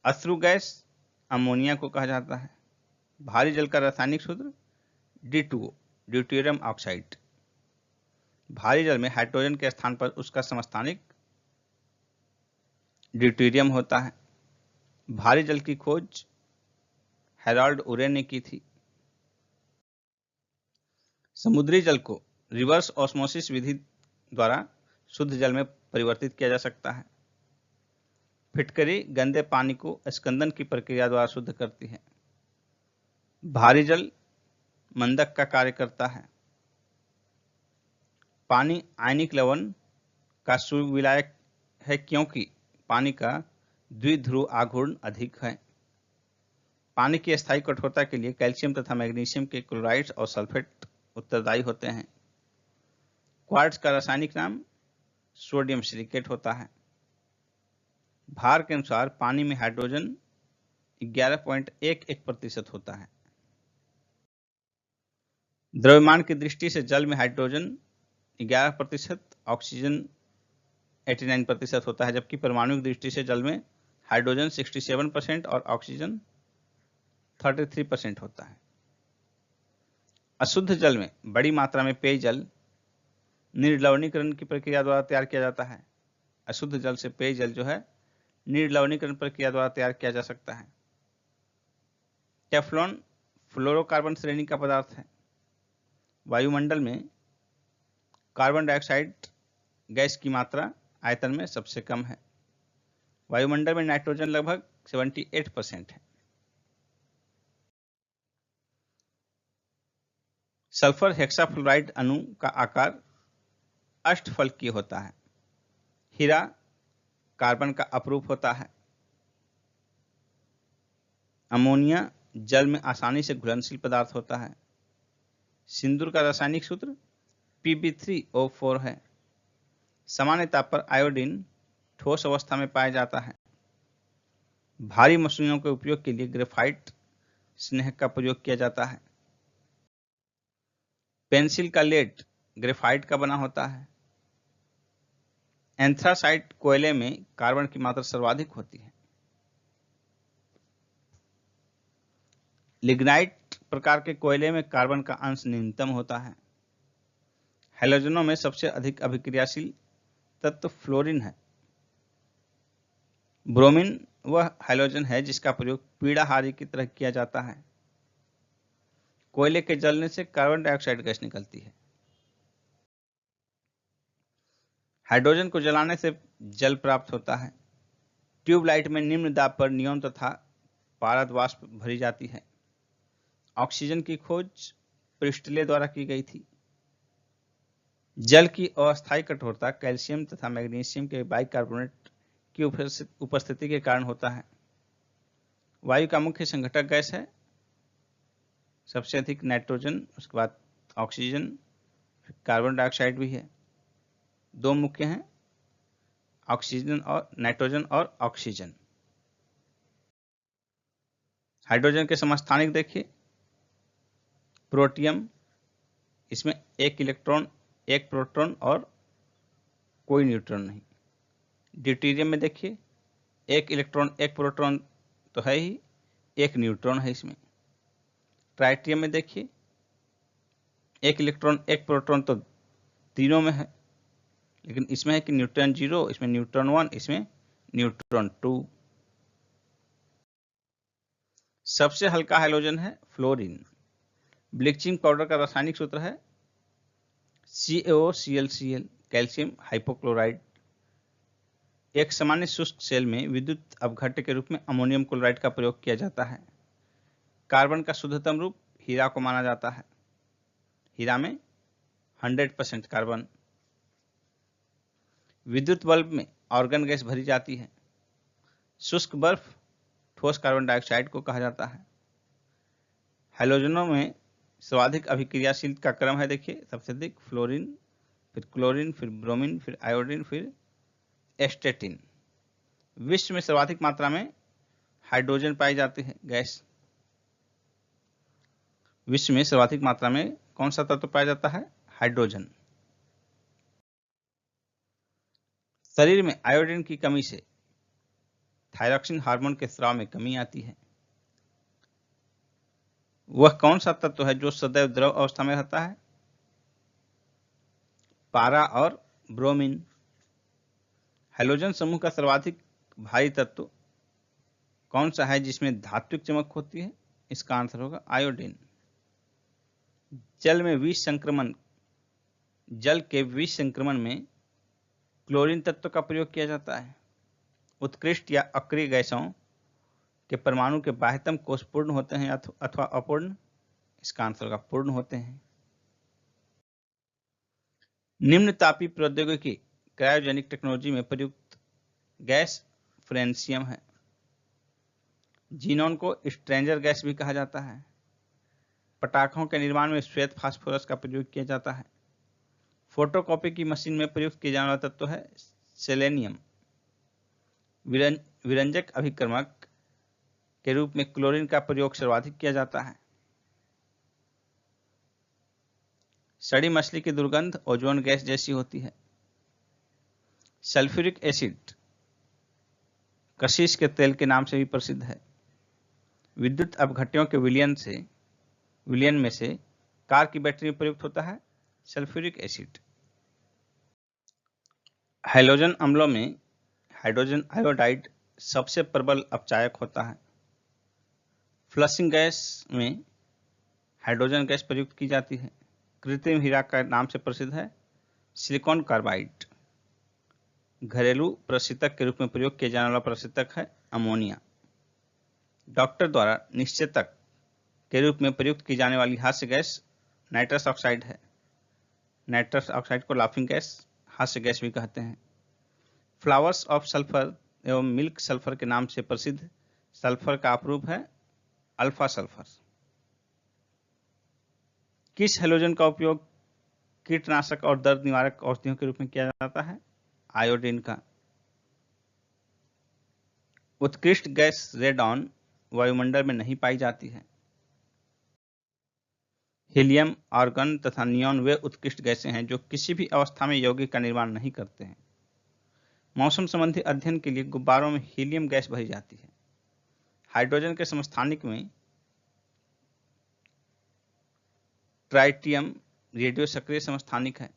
Speaker 1: अश्रु गैस अमोनिया को कहा जाता है। भारी जल का रासायनिक सूत्र D2O, ड्यूटेरियम ऑक्साइड। भारी जल में हाइड्रोजन के स्थान पर उसका समस्थानिक ड्यूटेरियम होता है। भारी जल की खोज हेराल्ड उरे ने की थी। समुद्री जल को रिवर्स ऑस्मोसिस विधि द्वारा शुद्ध जल में परिवर्तित किया जा सकता है। फिटकरी गंदे पानी को स्कंदन की प्रक्रिया द्वारा शुद्ध करती है। भारी जल मंदक का कार्य करता है। पानी आयनिक लवण का सुविलायक है क्योंकि पानी का द्विध्रुव आघूर्ण अधिक है। पानी की स्थायी कठोरता के लिए कैल्शियम तथा मैग्नीशियम के क्लोराइड्स और सल्फेट उत्तरदायी होते हैं। क्वार्ट्ज का रासायनिक नाम सोडियम सिलिकेट होता है। भार के अनुसार पानी में हाइड्रोजन 11.11% होता है। द्रव्यमान की दृष्टि से जल में हाइड्रोजन 11%, ऑक्सीजन 89% होता है, जबकि परमाणु की दृष्टि से जल में हाइड्रोजन 67% और ऑक्सीजन 33% होता है। अशुद्ध जल में बड़ी मात्रा में पेयजल निर्लवणीकरण की प्रक्रिया द्वारा तैयार किया जाता है। अशुद्ध जल से पेयजल जो है निर्लवणीकरण प्रक्रिया द्वारा तैयार किया जा सकता है। टेफ्लॉन फ्लोरोकार्बन श्रेणी का पदार्थ है। वायुमंडल में कार्बन डाइऑक्साइड गैस की मात्रा आयतन में सबसे कम है। वायुमंडल में नाइट्रोजन लगभग 78% है। सल्फर हेक्साफ्लोराइड अणु का आकार अष्टफलकीय होता है। हीरा कार्बन का अपरूप होता है। अमोनिया जल में आसानी से घुलनशील पदार्थ होता है। सिंदूर का रासायनिक सूत्र Pb3O4 है। सामान्य ताप पर आयोडीन ठोस अवस्था में पाया जाता है। भारी मशीनों के उपयोग के लिए ग्रेफाइट स्नेहक का प्रयोग किया जाता है। पेंसिल का लेड ग्रेफाइट का बना होता है। एंथ्रासाइट कोयले में कार्बन की मात्रा सर्वाधिक होती है। लिग्नाइट प्रकार के कोयले में कार्बन का अंश न्यूनतम होता है। हैलोजनों में सबसे अधिक अभिक्रियाशील तत्व फ्लोरीन है। ब्रोमीन वह हैलोजन है जिसका प्रयोग पीड़ाहारी की तरह किया जाता है। कोयले के जलने से कार्बन डाइऑक्साइड गैस निकलती है। हाइड्रोजन को जलाने से जल प्राप्त होता है। ट्यूबलाइट में निम्न दाब पर नियोन तथा पारद वाष्प भरी जाती है। ऑक्सीजन की खोज प्रिस्टले द्वारा की गई थी। जल की अस्थायी कठोरता कैल्शियम तथा मैग्नीशियम के बाइकार्बोनेट की उपस्थिति के कारण होता है। वायु का मुख्य संघटक गैस है। सबसे अधिक नाइट्रोजन, उसके बाद ऑक्सीजन, कार्बन डाइऑक्साइड भी है। दो मुख्य हैं, ऑक्सीजन और नाइट्रोजन और ऑक्सीजन। हाइड्रोजन के समस्थानिक देखिए, प्रोटियम, इसमें एक इलेक्ट्रॉन एक प्रोटॉन और कोई न्यूट्रॉन नहीं। ड्यूटेरियम में देखिए, एक इलेक्ट्रॉन एक प्रोटॉन तो है ही, एक न्यूट्रॉन है इसमें। ट्राइटियम में देखिए, एक इलेक्ट्रॉन एक प्रोटॉन तो तीनों में है, लेकिन इसमें है कि न्यूट्रॉन 0, इसमें न्यूट्रॉन 1, इसमें न्यूट्रॉन 2। सबसे हल्का हैलोजन है फ्लोरीन। ब्लीचिंग पाउडर का रासायनिक सूत्र है CaOClCl, कैल्शियम हाइपोक्लोराइड। एक सामान्य शुष्क सेल में विद्युत अपघट्य के रूप में अमोनियम क्लोराइड का प्रयोग किया जाता है। कार्बन का शुद्धतम रूप हीरा को माना जाता है। हीरा में 100% कार्बन। विद्युत बल्ब में ऑर्गन गैस भरी जाती है। शुष्क बर्फ ठोस कार्बन डाइऑक्साइड को कहा जाता है। हैलोजनों में सर्वाधिक अभिक्रियाशील का क्रम है, देखिए, सबसे अधिक फ्लोरीन, फिर क्लोरीन, फिर ब्रोमीन, फिर आयोडीन, फिर एस्टेटिन। विश्व में सर्वाधिक मात्रा में हाइड्रोजन पाई जाती है गैस। विश्व में सर्वाधिक मात्रा में कौन सा तत्व पाया जाता है? हाइड्रोजन। शरीर में आयोडीन की कमी से थायरॉक्सिन हार्मोन के स्राव में कमी आती है। वह कौन सा तत्व है जो सदैव द्रव अवस्था में रहता है? पारा और ब्रोमीन। हैलोजन समूह का सर्वाधिक भारी तत्व कौन सा है जिसमें धात्विक चमक होती है? इसका आंसर होगा आयोडीन। जल के विष संक्रमण में क्लोरीन तत्व का प्रयोग किया जाता है। उत्कृष्ट या अक्रिय गैसों के परमाणु के बाह्यतम कोश पूर्ण होते हैं अथवा अपूर्ण? इसका आंसर होगा पूर्ण होते हैं। निम्न तापीय प्रौद्योगिकी क्रायोजेनिक टेक्नोलॉजी में प्रयुक्त गैस फ्रेंसियम है। जीनोन को स्ट्रेंजर गैस भी कहा जाता है। पटाखों के निर्माण में श्वेत फास्फोरस का प्रयोग किया जाता है। फोटोकॉपी की मशीन में प्रयुक्त किया जाने वाला तत्व है सेलेनियम। विरंजक अभिक्रमक के रूप में क्लोरीन का प्रयोग सर्वाधिक किया जाता है। सड़ी मछली की दुर्गंध ओजोन गैस जैसी होती है। सल्फ्यूरिक एसिड कशिश के तेल के नाम से भी प्रसिद्ध है। विद्युत अपघट्यों के विलयन में से कार की बैटरी में प्रयुक्त होता है सल्फ्यूरिक एसिड। हैलोजन अम्लों में हाइड्रोजन आयोडाइड सबसे प्रबल अपचायक होता है। फ्लशिंग गैस में हाइड्रोजन गैस प्रयुक्त की जाती है। कृत्रिम हीरा का नाम से प्रसिद्ध है सिलिकॉन कार्बाइड। घरेलू प्रशीतक के रूप में प्रयोग किया जाने वाला प्रशीतक है अमोनिया। डॉक्टर द्वारा निश्चेतक के रूप में प्रयुक्त की जाने वाली हास्य गैस नाइट्रस ऑक्साइड है। नाइट्रस ऑक्साइड को लाफिंग गैस, हास्य गैस भी कहते हैं। फ्लावर्स ऑफ सल्फर एवं मिल्क सल्फर के नाम से प्रसिद्ध सल्फर का अपरूप है अल्फा सल्फर। किस हैलोजन का उपयोग कीटनाशक और दर्द निवारक औषधियों के रूप में किया जाता है? आयोडीन का। उत्कृष्ट गैस रेडॉन वायुमंडल में नहीं पाई जाती है। हीलियम, आर्गन तथा नियॉन वे उत्कृष्ट गैसें हैं जो किसी भी अवस्था में यौगिक का निर्माण नहीं करते हैं। मौसम संबंधी अध्ययन के लिए गुब्बारों में हीलियम गैस भरी जाती है। हाइड्रोजन के समस्थानिक में ट्राइटियम रेडियो सक्रिय समस्थानिक है।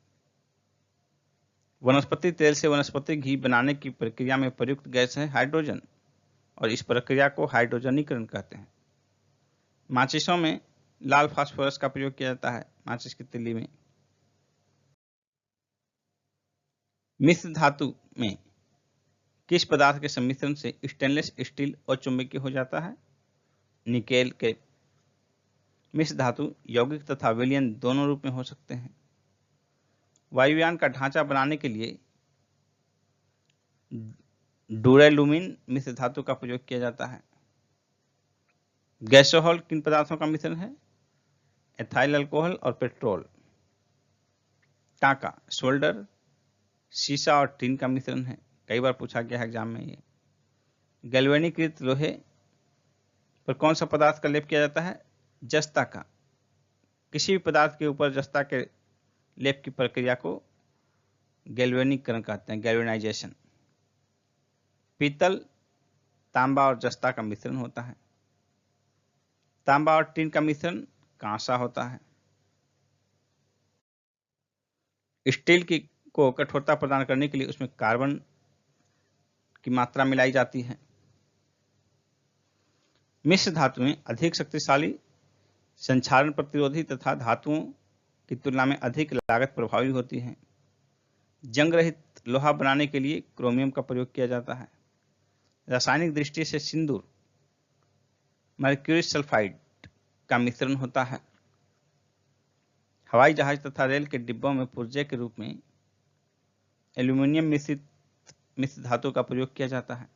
Speaker 1: वनस्पति तेल से वनस्पति घी बनाने की प्रक्रिया में प्रयुक्त गैस है हाइड्रोजन और इस प्रक्रिया को हाइड्रोजनीकरण कहते हैं। माचिसों में लाल फास्फोरस का प्रयोग किया जाता है। माचिस की तिल्ली में मिश्र धातु में किस पदार्थ के सम्मिश्रण से स्टेनलेस स्टील अचुंबकीय हो जाता है? निकेल के। मिश्र धातु यौगिक तथा विलयन दोनों रूप में हो सकते हैं। वायुयान का ढांचा बनाने के लिए डुरैलुमिन मिश्र धातु का प्रयोग किया जाता है। गैसोहॉल किन पदार्थों का मिश्रण है? एथाइल अल्कोहल और पेट्रोल। टांका शोल्डर, शीशा और टीन का मिश्रण है। कई बार पूछा गया है एग्जाम में ये। गैल्वेनीकृत लोहे पर कौन सा पदार्थ का लेप किया जाता है? जस्ता का। किसी भी पदार्थ के ऊपर जस्ता के लेप की प्रक्रिया को गैल्वेनीकरण कहते हैं, गैल्वेनाइजेशन। पीतल, तांबा और जस्ता का मिश्रण होता है। तांबा और टीन का मिश्रण कांसा होता है। स्टील को कठोरता प्रदान करने के लिए उसमें कार्बन की मात्रा मिलाई जाती है। मिश्र धातु में अधिक शक्तिशाली, संक्षारण प्रतिरोधी तथा धातुओं की तुलना में अधिक लागत प्रभावी होती है। जंग रहित लोहा बनाने के लिए क्रोमियम का प्रयोग किया जाता है। रासायनिक दृष्टि से सिंदूर मर्क्यूरी सल्फाइड का मिश्रण होता है। हवाई जहाज तथा रेल के डिब्बों में पुर्जे के रूप में एल्यूमिनियम मिश्र धातु का प्रयोग किया जाता है।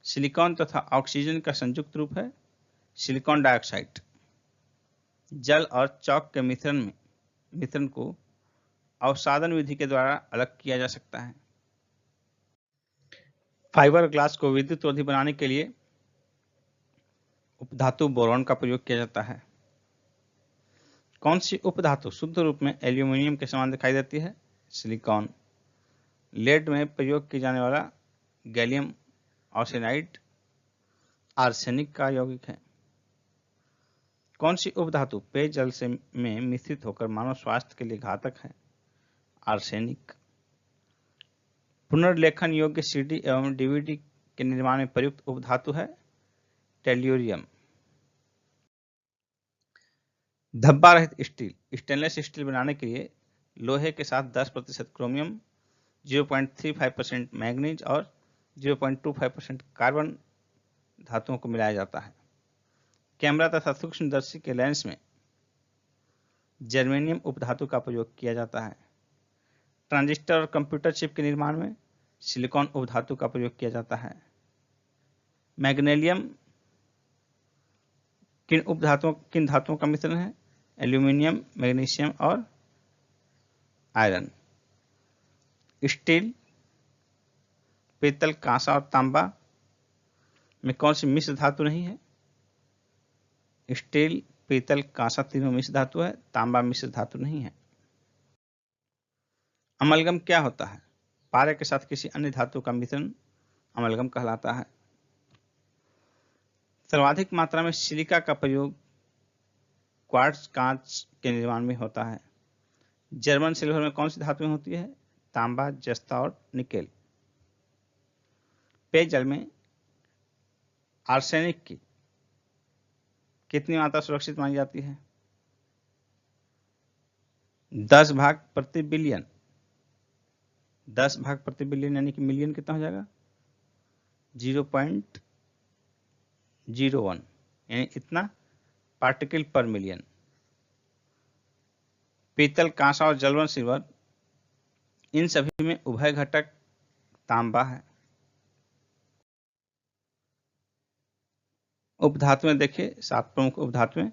Speaker 1: सिलिकॉन तथा ऑक्सीजन का संयुक्त रूप है सिलिकॉन डाइऑक्साइड। जल और चॉक के मिश्रण को अवसादन विधि के द्वारा अलग किया जा सकता है। फाइबर ग्लास को विद्युत रोधी बनाने के लिए उपधातु बोरॉन का प्रयोग किया जाता है। कौन सी उपधातु शुद्ध रूप में एल्यूमिनियम के समान दिखाई देती है? सिलिकॉन। लेड में प्रयोग किया जाने वाला गैलियम आर्सेनाइड आर्सेनिक का यौगिक है। कौन सी उपधातु पेयजल से में मिश्रित होकर मानव स्वास्थ्य के लिए घातक है? आर्सेनिक। पुनर्लेखन योग्य सीडी एवं डीवीडी के निर्माण में प्रयुक्त उपधातु है टेल्यूरियम। धब्बा रहित स्टील स्टेनलेस स्टील बनाने के लिए लोहे के साथ 10% क्रोमियम, 0.35% मैग्नीज और 0.25% कार्बन धातुओं को मिलाया जाता है। कैमरा तथा सूक्ष्मदर्शी के लेंस में जर्मेनियम उपधातु का प्रयोग किया जाता है। ट्रांजिस्टर और कंप्यूटर चिप के निर्माण में सिलिकॉन उपधातु का प्रयोग किया जाता है। मैग्नीशियम किन धातुओं का मिश्रण है? एल्यूमिनियम, मैग्नीशियम और आयरन। स्टील, पीतल, कांसा और तांबा में कौन सी मिश्र धातु नहीं है? स्टील, पीतल, कांसा तीनों मिश्र धातु है, तांबा मिश्र धातु नहीं है। अमलगम क्या होता है? पारे के साथ किसी अन्य धातु का मिश्रण अमलगम कहलाता है। सर्वाधिक मात्रा में सिलिका का प्रयोग क्वार्ट्ज कांच के निर्माण में होता है। जर्मन सिल्वर में कौन सी धातुएं होती है? तांबा, जस्ता और निकेल। पेयजल में आर्सेनिक की कितनी मात्रा सुरक्षित मानी जाती है? 10 भाग प्रति बिलियन। 10 भाग प्रति बिलियन यानी कि मिलियन कितना हो जाएगा? 0.01 यानी इतना पार्टिकल पर मिलियन। पीतल, कांसा और जर्मन सिल्वर इन सभी में उभय घटक तांबा है। उपधातुएं देखिए, 7 प्रमुख उपधातुएं: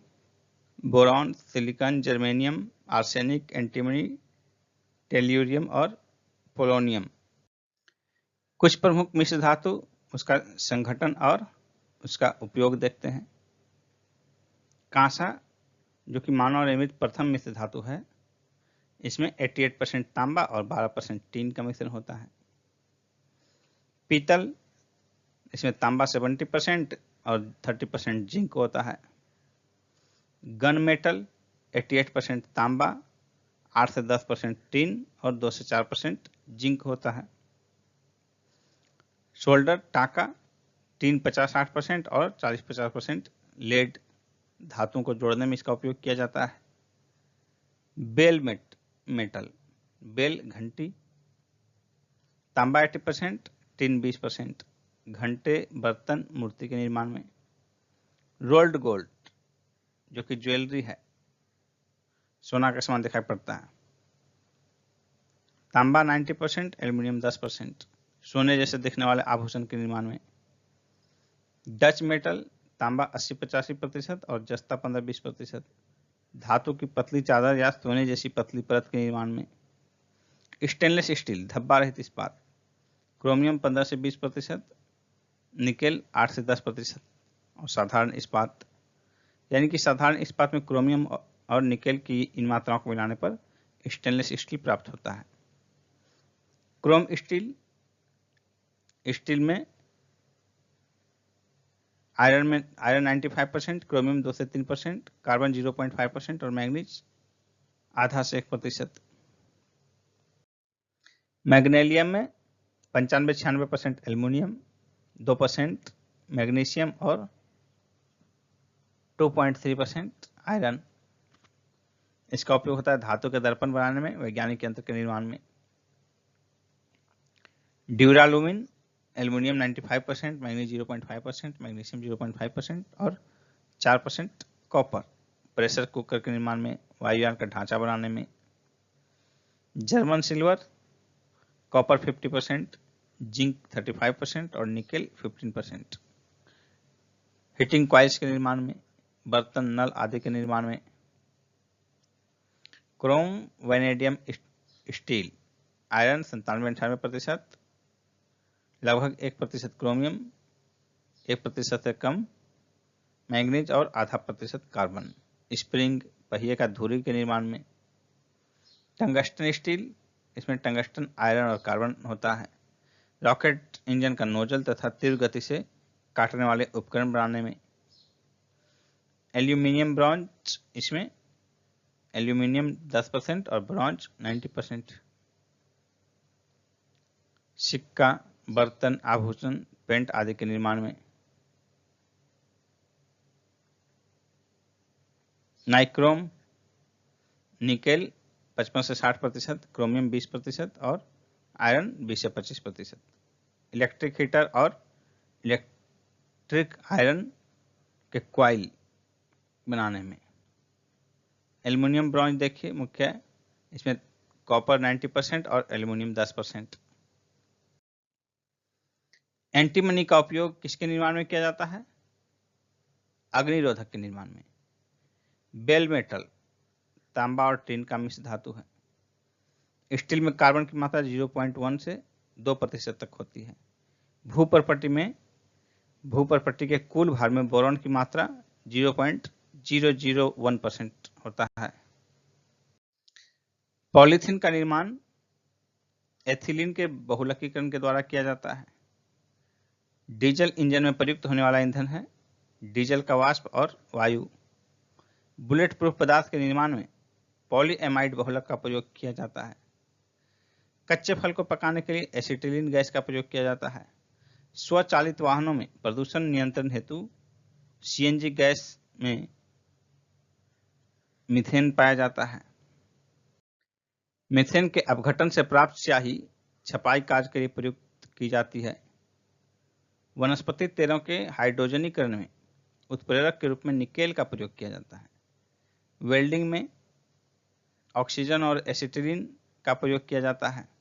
Speaker 1: boron, silicon, germanium, arsenic, antimony, tellurium और पोलोनियम। कुछ प्रमुख मिश्र धातु, उसका संघटन और उसका उपयोग देखते हैं। कांसा, जो कि मानव निर्मित प्रथम मिश्र धातु है, इसमें 88% तांबा और 12% टीन का मिश्रण होता है। पीतल, इसमें तांबा 70% और 30% जिंक होता है। गन मेटल 88% तांबा, 8 से 10% टीन और 2 से 4% जिंक होता है। शोल्डर टाका, टीन 50-60% और 40-50% लेड धातुओं को जोड़ने में इसका उपयोग किया जाता है। बेल मेटल, बेल घंटी, तांबा 80%, टीन 20%, घंटे, बर्तन, मूर्ति के निर्माण में। रोल्ड गोल्ड, जो कि ज्वेलरी है, सोना का समान दिखाई पड़ता है, तांबा 90%, एल्यूमिनियम 10%, सोने जैसे दिखने वाले आभूषण के निर्माण में। डच मेटल, तांबा 80-85% और जस्ता 15-20%, धातु की पतली चादर या सोने जैसी पतली परत के निर्माण में। स्टेनलेस स्टील, धब्बा रहित इस्पात, क्रोमियम 15 से 20%, निकेल 8 से 10% और साधारण इस्पात, यानी कि साधारण इस्पात में क्रोमियम और निकेल की इन मात्राओं को मिलाने पर स्टेनलेस स्टील प्राप्त होता है। क्रोम स्टील, स्टील में आयरन 95%, क्रोमियम 2 से 3%, कार्बन 0.5% और मैग्नीज आधा से 1%। मैग्नीशियम में 95-96% एल्यूमिनियम, 2% मैग्नीशियम और 2.3% आयरन। इसका उपयोग होता है धातु के दर्पण बनाने में, वैज्ञानिक यंत्र के निर्माण में। ड्यूरालुमिन, एल्यूमिनियम 95%, मैग्नीज 0.5%, मैग्नीशियम 0.5% और 4% कॉपर, प्रेशर कुकर के निर्माण में, वायुयान का ढांचा बनाने में। जर्मन सिल्वर, कॉपर 50%, जिंक 35% और निकेल 15%, हीटिंग कॉइल्स के निर्माण में, बर्तन, नल आदि के निर्माण में। क्रोम वैनेडियम स्टील, आयरन 97-98%, लगभग 1% क्रोमियम, 1% से कम मैग्नीज और आधा % कार्बन, स्प्रिंग, पहिए का धुरी के निर्माण में। टंगस्टन स्टील, इसमें टंगस्टन, आयरन और कार्बन होता है, रॉकेट इंजन का नोजल तथा तीव्र गति से काटने वाले उपकरण बनाने में। एल्यूमिनियम ब्रॉन्ज, इसमें एल्यूमिनियम 10% और ब्रॉन्ज 90%। सिक्का, बर्तन, आभूषण, पेंट आदि के निर्माण में। नाइक्रोम, निकेल 55 से 60%, क्रोमियम 20% और आयरन 20 से 25%। इलेक्ट्रिक हीटर और इलेक्ट्रिक आयरन के क्वाइल बनाने में। एल्यूमिनियम ब्रॉन्ज देखिए मुख्य है, इसमें कॉपर 90% और एल्यूमिनियम 10%। एंटीमनी का उपयोग किसके निर्माण में किया जाता है? अग्निरोधक के निर्माण में। बेल मेटल तांबा और टिन का मिश्र धातु है। स्टील में कार्बन की मात्रा 0.1 से 2% तक होती है। भूप्रपट्टी के कुल भार में बोरॉन की मात्रा 0.001% होता है। पॉलीथीन का निर्माण एथिलीन के बहुलकीकरण के द्वारा किया जाता है। डीजल इंजन में प्रयुक्त होने वाला ईंधन है डीजल का वाष्प और वायु। बुलेट प्रूफ पदार्थ के निर्माण में पॉलीएमाइड बहुलक का प्रयोग किया जाता है। कच्चे फल को पकाने के लिए एसिटिलीन गैस का प्रयोग किया जाता है। स्वचालित वाहनों में प्रदूषण नियंत्रण हेतु सीएनजी गैस में मीथेन पाया जाता है। मीथेन के अपघटन से प्राप्त स्याही छपाई कार्य के लिए प्रयुक्त की जाती है। वनस्पति तेलों के हाइड्रोजनीकरण में उत्प्रेरक के रूप में निकेल का प्रयोग किया जाता है। वेल्डिंग में ऑक्सीजन और एसिटिलीन का प्रयोग किया जाता है।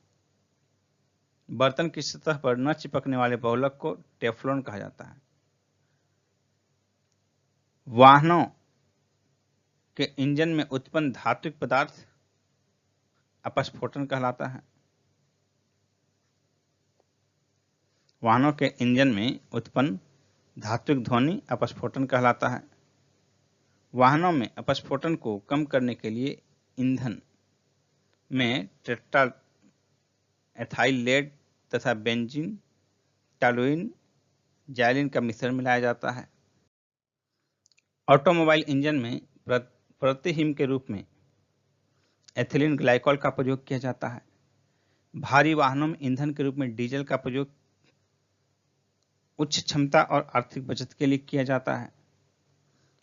Speaker 1: बर्तन की सतह पर न चिपकने वाले बहुलक को टेफ्लॉन कहा जाता है। वाहनों के इंजन में उत्पन्न धात्विक पदार्थ अपस्फोटन कहलाता है। वाहनों के इंजन में उत्पन्न धात्विक ध्वनि अपस्फोटन कहलाता है। वाहनों में अपस्फोटन को कम करने के लिए ईंधन में टेट्रा एथाइल लेड तथा बेंजीन टॉलुइन जाइलिन का मिश्रण मिलाया जाता है। ऑटोमोबाइल इंजन में प्रतिहिम के रूप में एथिलीन ग्लाइकॉल का प्रयोग किया जाता है। भारी वाहनों में ईंधन के रूप में डीजल का प्रयोग उच्च क्षमता और आर्थिक बचत के लिए किया जाता है।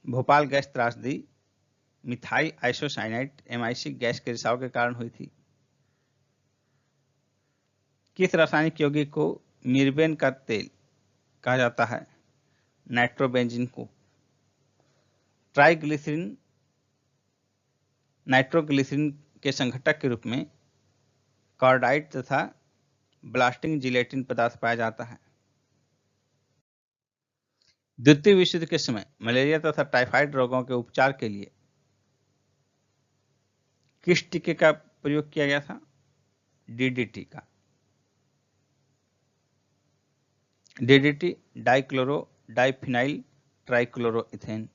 Speaker 1: भोपाल गैस त्रासदी मिथाइल आइसोसाइनाइड MIC गैस के रिसाव के कारण हुई थी। किस रासायनिक यौगिक को मीरबेन का तेल कहा जाता है? नाइट्रोबेंजीन को। ट्राइग्लिसरीन नाइट्रोग्लिसरीन के संघटक के रूप में कार्डाइड तथा ब्लास्टिंग जिलेटिन पदार्थ पाया जाता है। द्वितीय विश्व युद्ध के समय मलेरिया तथा टाइफाइड रोगों के उपचार के लिए किस टीके का प्रयोग किया गया था? DDT का। DDT dichloro diphenyl trichloroethane.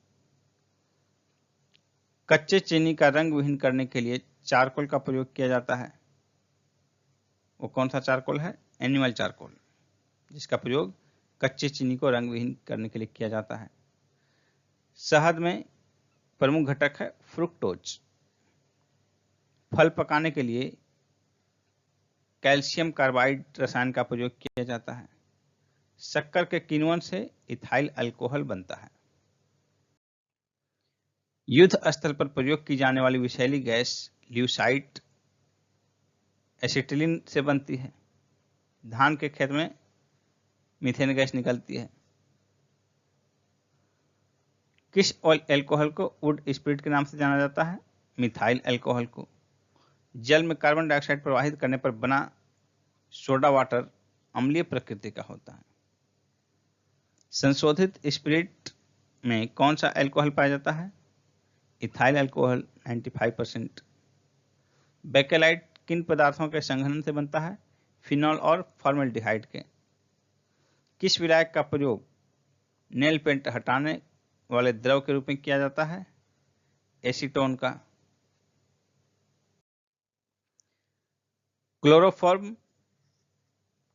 Speaker 1: कच्चे चीनी का रंग विहीन करने के लिए चारकोल का प्रयोग किया जाता है। वो कौन सा चारकोल है? एनिमल चारकोल, जिसका प्रयोग कच्चे चीनी को रंग विहीन करने के लिए किया जाता है। शहद में प्रमुख घटक है फ्रुक्टोज। फल पकाने के लिए कैल्शियम कार्बाइड रसायन का प्रयोग किया जाता है। शक्कर के किण्वन से इथाइल अल्कोहल बनता है। युद्ध स्थल पर प्रयोग की जाने वाली विषैली गैस ल्यूसाइड एसिटिलीन से बनती है। धान के खेत में मीथेन गैस निकलती है। किस अल्कोहल को वुड स्पिरिट के नाम से जाना जाता है? मिथाइल अल्कोहल को। जल में कार्बन डाइऑक्साइड प्रवाहित करने पर बना सोडा वाटर अम्लीय प्रकृति का होता है। संशोधित स्पिरिट में कौन सा अल्कोहल पाया जाता है? Ethyl alcohol 95%। बेकेलाइट किन पदार्थों के संघनन से बनता है? फिनॉल और फॉर्मेल्डिहाइड के। किस विलायक का प्रयोग नेल पेंट हटाने वाले द्रव के रूप में किया जाता है? एसीटोन का। क्लोरोफॉर्म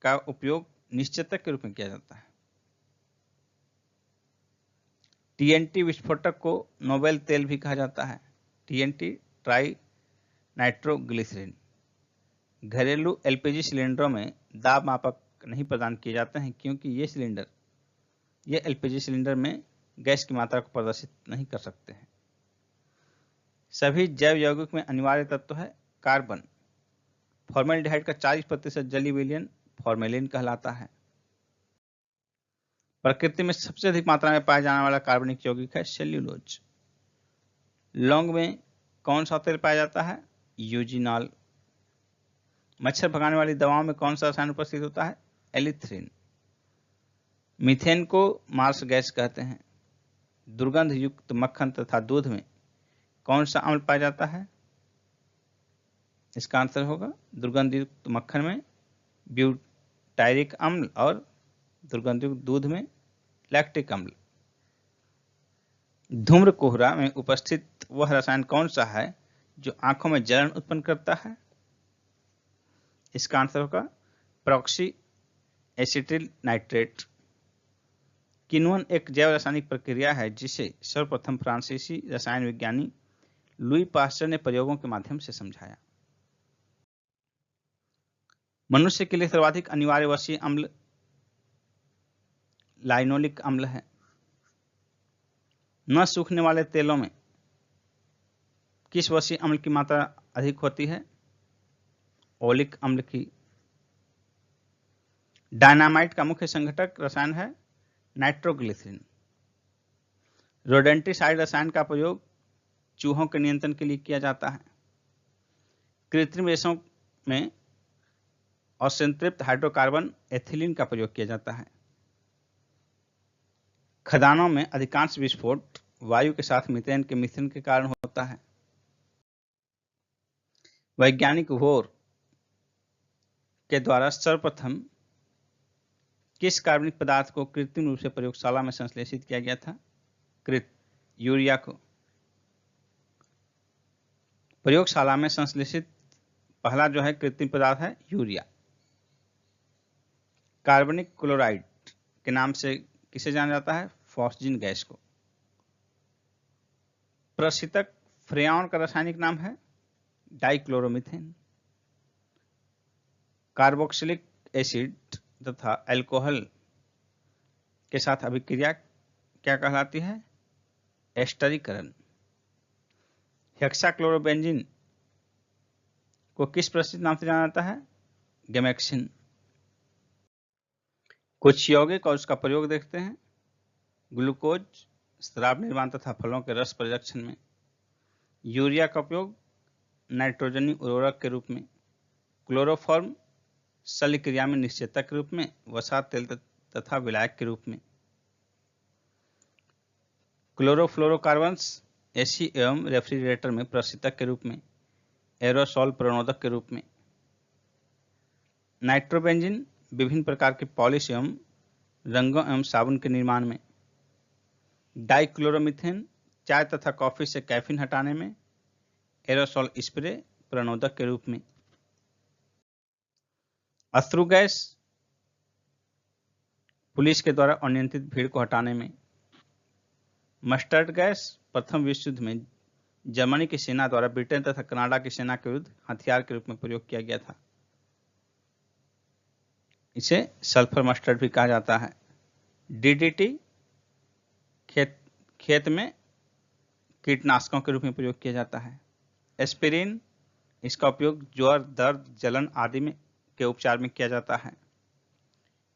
Speaker 1: का उपयोग निश्चेतक के रूप में किया जाता है। TNT विस्फोटक को नोबेल तेल भी कहा जाता है। TNT trinitroglycerine. घरेलू LPG सिलेंडरों में दाब मापक नहीं प्रदान किए जाते हैं क्योंकि ये LPG सिलेंडर में गैस की मात्रा को प्रदर्शित नहीं कर सकते हैं। सभी जैव यौगिक में अनिवार्य तत्व है कार्बन। फॉर्मेल्डिहाइड का 40% जलीय विलयन फॉर्मेलिन कहलाता है। प्रकृति में सबसे अधिक मात्रा में पाया जाने वाला कार्बनिक यौगिक है सेल्यूलोज। लौंग में कौन सा तेल पाया जाता है? यूजिनॉल। मच्छर भगाने वाली दवाओं में कौन सा रसायन उपस्थित होता है? एलिथ्रिन। मीथेन को मार्स गैस कहते हैं। दुर्गंध युक्त मक्खन तथा दूध में कौन सा अम्ल पाया जाता है? इसका आंसर होगा दुर्गंध युक्त मक्खन में ब्यूटायरिक अम्ल और दुर्गंध युक्त दूध में लैक्टिक अम्ल। धूम्र कोहरा में उपस्थित वह रसायन कौन सा है जो आंखों में जलन उत्पन्न करता है? इसका आंसर होगा प्रॉक्सी एसिटिल नाइट्रेट। किण्वन एक जैव रासायनिक प्रक्रिया है जिसे सर्वप्रथम फ्रांसीसी रसायन विज्ञानी लुई पास्चर ने प्रयोगों के माध्यम से समझाया। मनुष्य के लिए सर्वाधिक अनिवार्य वसीय अम्ल लाइनोलिक अम्ल है। न सूखने वाले तेलों में किस वसीय अम्ल की मात्रा अधिक होती है? ओलिक अम्ल की। डायनामाइट का मुख्य संघटक रसायन है नाइट्रोग्लिसरीन। रोडेंटिसाइड रसायन का प्रयोग चूहों के नियंत्रण के लिए किया जाता है। कृत्रिम रेशों में असंतृप्त हाइड्रोकार्बन एथिलीन का प्रयोग किया जाता है। खदानों में अधिकांश विस्फोट वायु के साथ मीथेन के मिश्रण के कारण होता है। वैज्ञानिक वोर के द्वारा सर्वप्रथम किस कार्बनिक पदार्थ को कृत्रिम रूप से प्रयोगशाला में संश्लेषित किया गया था? यूरिया को। प्रयोगशाला में संश्लेषित पहला जो है कृत्रिम पदार्थ है यूरिया। कार्बनिक क्लोराइड के नाम से किसे जाना जाता है? फॉस्जिन गैस को। प्रशीतक फ्रेऑन का रासायनिक नाम है डाइक्लोरोमीथेन। कार्बोक्सिलिक एसिड तथा अल्कोहल के साथ अभिक्रिया क्या कहलाती है? एस्टरीकरण। हेक्साक्लोरोबेंजीन को किस प्रसिद्ध नाम से जाना जाता है? गैमेक्सिन। कुछ यौगिक और उसका प्रयोग देखते हैं। ग्लूकोज शराब निर्माण तथा फलों के रस परिरक्षण में। यूरिया का उपयोग नाइट्रोजनी उर्वरक के रूप में। क्लोरोफॉर्म शल्य क्रिया में निश्चेतक के रूप में। वसा तेल तथा विलायक के रूप में। क्लोरोफ्लोरोकार्बन्स एसी एवं रेफ्रिजरेटर में प्रशीतक के रूप में। एरोसॉल प्रणोदक के रूप में। नाइट्रोबेंजीन विभिन्न प्रकार के पॉलिश एवं रंगों एवं साबुन के निर्माण में। डाइक्लोरोमीथेन चाय तथा कॉफी से कैफीन हटाने में। एरोसॉल स्प्रे प्रणोदक के रूप में। अश्रु गैस पुलिस के द्वारा अनियंत्रित भीड़ को हटाने में। मस्टर्ड गैस प्रथम विश्व युद्ध में जर्मनी की सेना द्वारा ब्रिटेन तथा कनाडा की सेना के विरुद्ध हथियार के रूप में प्रयोग किया गया था। इसे सल्फर मस्टर्ड भी कहा जाता है। डीडीटी खेत में कीटनाशकों के रूप में प्रयोग किया जाता है। एस्पिरिन इसका उपयोग ज्वर, दर्द, जलन आदि में के उपचार में किया जाता है।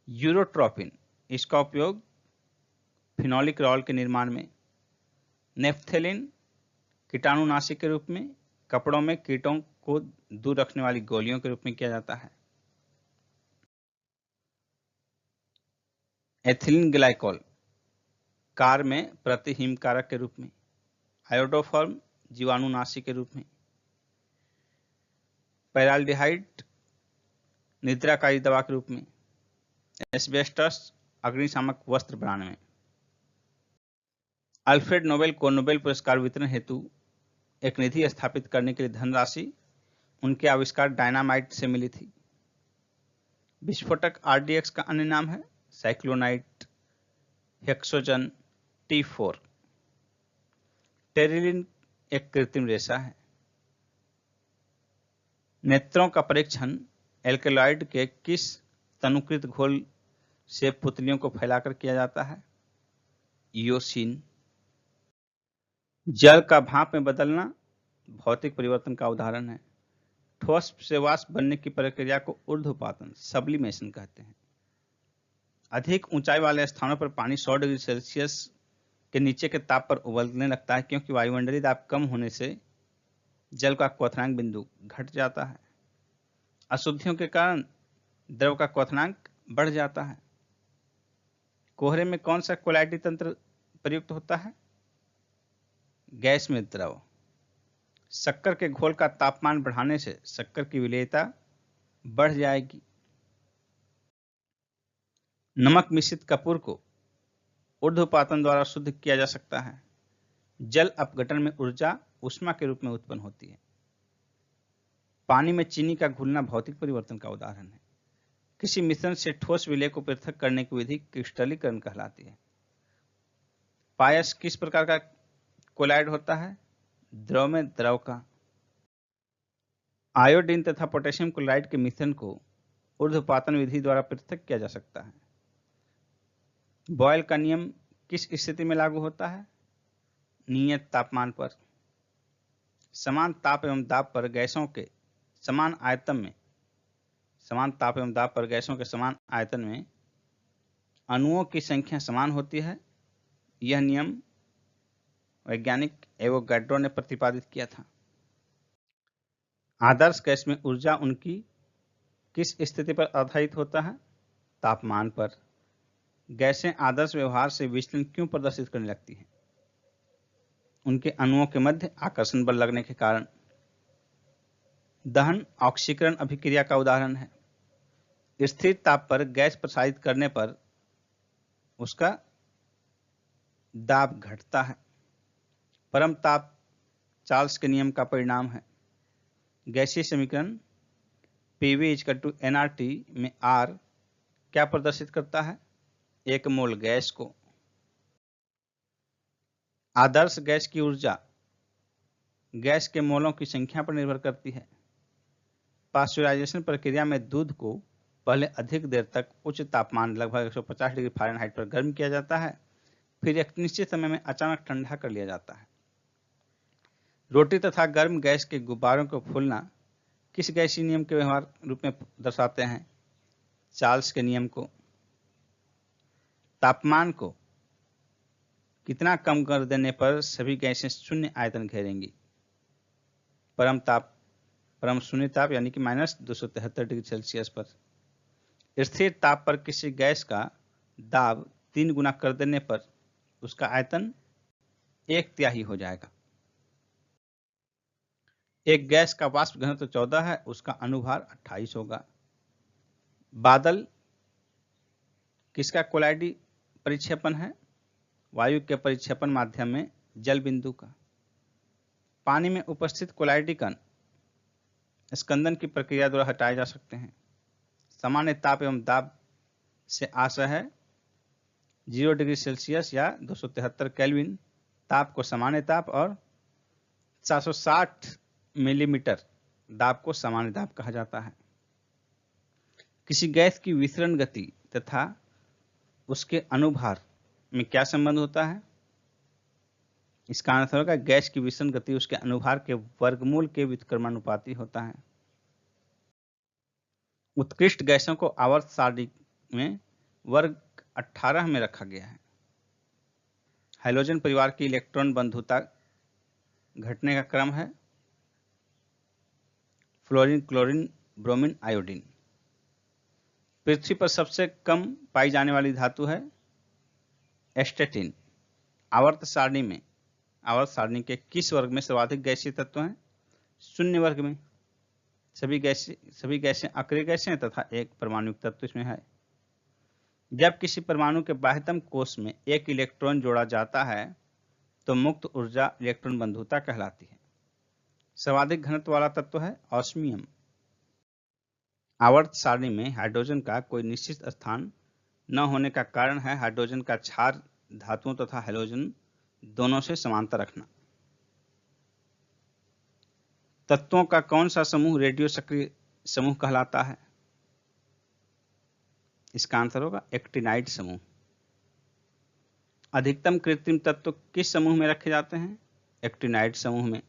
Speaker 1: यूरोट्रोपिन इसका उपयोग फिनोलिक रॉल के निर्माण में। नेफ्थेलिन कीटाणुनाशी के रूप में कपड़ों में कीटों को दूर रखने वाली गोलियों के रूप में किया जाता है। एथिलीन ग्लाइकोल कार में प्रतिहिमकारक के रूप में। आयोडोफॉर्म जीवाणुनाशी के रूप में। पैराल्डिहाइड निद्राकारी दवा के रूप में। एस्बेस्टस अग्निशामक वस्त्र बनाने में। अल्फ्रेड नोबेल को नोबेल पुरस्कार वितरण हेतु एक निधि स्थापित करने के लिए धनराशि उनके आविष्कार डायनामाइट से मिली थी। विस्फोटक आरडीएक्स का अन्य नाम है साइक्लोनाइट हेक्सोजन T4। टेरिलिन एक कृत्रिम रेशा है। नेत्रों का परीक्षण एल्केलॉइड के किस तनुकृत घोल से पुतलियों को फैलाकर किया जाता है? ईओसिन। जल का भाप में बदलना भौतिक परिवर्तन का उदाहरण है। ठोस से वाष्प बनने की प्रक्रिया को ऊर्ध्वपातन सब्लिमेशन कहते हैं। अधिक ऊंचाई वाले स्थानों पर पानी 100 डिग्री सेल्सियस के नीचे के ताप पर उबलने लगता है क्योंकि वायुमंडलीय दाब कम होने से जल का क्वथनांक बिंदु घट जाता है। अशुद्धियों के कारण द्रव का क्वथनांक बढ़ जाता है। कोहरे में कौन सा कोलाइटी तंत्र प्रयुक्त होता है? गैस में द्रव। शक्कर के घोल का तापमान बढ़ाने से शक्कर की विलेयता बढ़ जाएगी। नमक मिश्रित कपूर को ऊर्ध्वपातन द्वारा शुद्ध किया जा सकता है। जल अपघटन में ऊर्जा ऊष्मा के रूप में उत्पन्न होती है। पानी में चीनी का घुलना भौतिक परिवर्तन का उदाहरण है। किसी मिश्रण से ठोस विलेय को पृथक करने की विधि क्रिस्टलीकरण कहलाती है। पायस किस प्रकार का कोलाइड होता है? द्रव में द्रव का। आयोडीन तथा पोटेशियम क्लोराइड के मिश्रण को ऊर्ध्वपातन विधि द्वारा पृथक किया जा सकता है। बॉयल का नियम किस स्थिति में लागू होता है? नियत तापमान पर। समान ताप एवं दाब पर गैसों के समान आयतन में अणुओं की संख्या समान होती है। यह नियम वैज्ञानिक एवोगाड्रो ने प्रतिपादित किया था। आदर्श गैस में ऊर्जा उनकी किस स्थिति पर आधारित होता है? तापमान पर। गैसें आदर्श व्यवहार से विचलन क्यों प्रदर्शित करने लगती हैं? उनके अणुओं के मध्य आकर्षण बल लगने के कारण। दहन ऑक्सीकरण अभिक्रिया का उदाहरण है। स्थिर ताप पर गैस प्रसारित करने पर उसका दाब घटता है। परम ताप चार्ल्स के नियम का परिणाम है। गैसीय समीकरण PV=nRT में R क्या प्रदर्शित करता है? 1 मोल गैस को। आदर्श गैस की ऊर्जा गैस के मोलों की संख्या पर निर्भर करती है। पास्चुराइजेशन प्रक्रिया में दूध को पहले अधिक देर तक उच्च तापमान लगभग 150 डिग्री फ़ारेनहाइट पर गर्म किया जाता है, फिर एक निश्चित समय में अचानक ठंडा कर लिया जाता है। रोटी तथा गर्म गैस के गुब्बारों को फूलना किस गैसीय नियम के व्यवहार रूप में दर्शाते हैं? चार्ल्स के नियम को। तापमान को कितना कम कर देने पर सभी गैसें शून्य आयतन घेरेंगी? परम शून्य ताप यानी कि -273 डिग्री सेल्सियस पर। स्थिर ताप पर किसी गैस का दाब 3 गुना कर देने पर उसका आयतन 1/3 हो जाएगा। एक गैस का वाष्प घनत्व 14 है, उसका अनुभार 28 होगा। बादल किसका कोलाइडी परिक्षेपण है? वायु के परिक्षेपण माध्यम में जल बिंदु का। पानी में उपस्थित कोलाइडी कण स्कंदन की प्रक्रिया द्वारा हटाए जा सकते हैं। सामान्य ताप एवं दाब से आशय है 0 डिग्री सेल्सियस या 273 केल्विन ताप को सामान्य ताप और 760 मिलीमीटर दाब को सामान्य दाब कहा जाता है। किसी गैस की विसरण गति तथा उसके अनुभार में क्या संबंध होता है? इसका आंसर होगा गैस की विसरण गति उसके अनुभार के वर्गमूल के व्युत्क्रमानुपाती होता है। उत्कृष्ट गैसों को आवर्त सारणी में वर्ग 18 में रखा गया है। हाइड्रोजन परिवार की इलेक्ट्रॉन बंधुता घटने का क्रम है फ्लोरीन, क्लोरीन, ब्रोमीन, आयोडीन। पृथ्वी पर सबसे कम पाई जाने वाली धातु है एस्टेटिन। आवर्त सारणी के किस वर्ग में सर्वाधिक गैसीय तत्व हैं? शून्य वर्ग में। सभी गैसें अक्रिय गैसें हैं तथा एक परमाणुक तत्व इसमें है। जब किसी परमाणु के बाह्यतम कोश में एक इलेक्ट्रॉन जोड़ा जाता है तो मुक्त ऊर्जा इलेक्ट्रॉन बंधुता कहलाती है। सर्वाधिक घनत्व वाला तत्व है ऑस्मियम। आवर्त सारणी में हाइड्रोजन का कोई निश्चित स्थान न होने का कारण है हाइड्रोजन का क्षार धातुओं तथा हैलोजन दोनों से समांतर रखना। तत्वों का कौन सा समूह रेडियो सक्रिय समूह कहलाता है? इसका आंसर होगा एक्टिनाइड समूह। अधिकतम कृत्रिम तत्व किस समूह में रखे जाते हैं? एक्टिनाइड समूह में।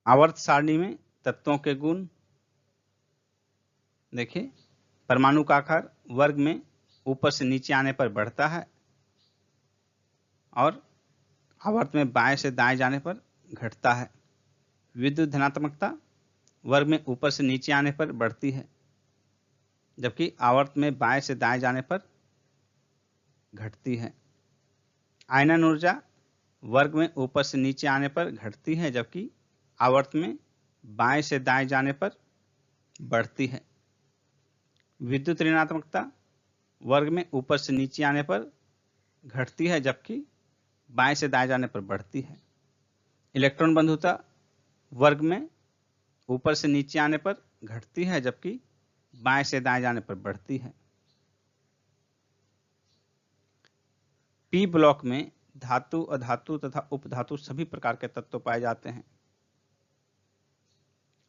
Speaker 1: आवर्त सारणी में तत्वों के गुण देखिए, परमाणु का आकार वर्ग में ऊपर से नीचे आने पर बढ़ता है और आवर्त में बाएं से दाएं जाने पर घटता है। विद्युत धनात्मकता वर्ग में ऊपर से नीचे आने पर बढ़ती है, जबकि आवर्त में बाएं से दाएं जाने पर घटती है। आयनन ऊर्जा वर्ग में ऊपर से नीचे आने पर घटती है, जबकि आवर्त में बाएं से दाएं जाने पर बढ़ती है। विद्युत ऋणात्मकता वर्ग में ऊपर से नीचे आने पर घटती है, जबकि बाएं से दाएं जाने पर बढ़ती है। इलेक्ट्रॉन बंधुता वर्ग में ऊपर से नीचे आने पर घटती है, जबकि बाएं से दाएं जाने पर बढ़ती है। पी ब्लॉक में धातु, अधातु तथा उपधातु सभी प्रकार के तत्व पाए जाते हैं।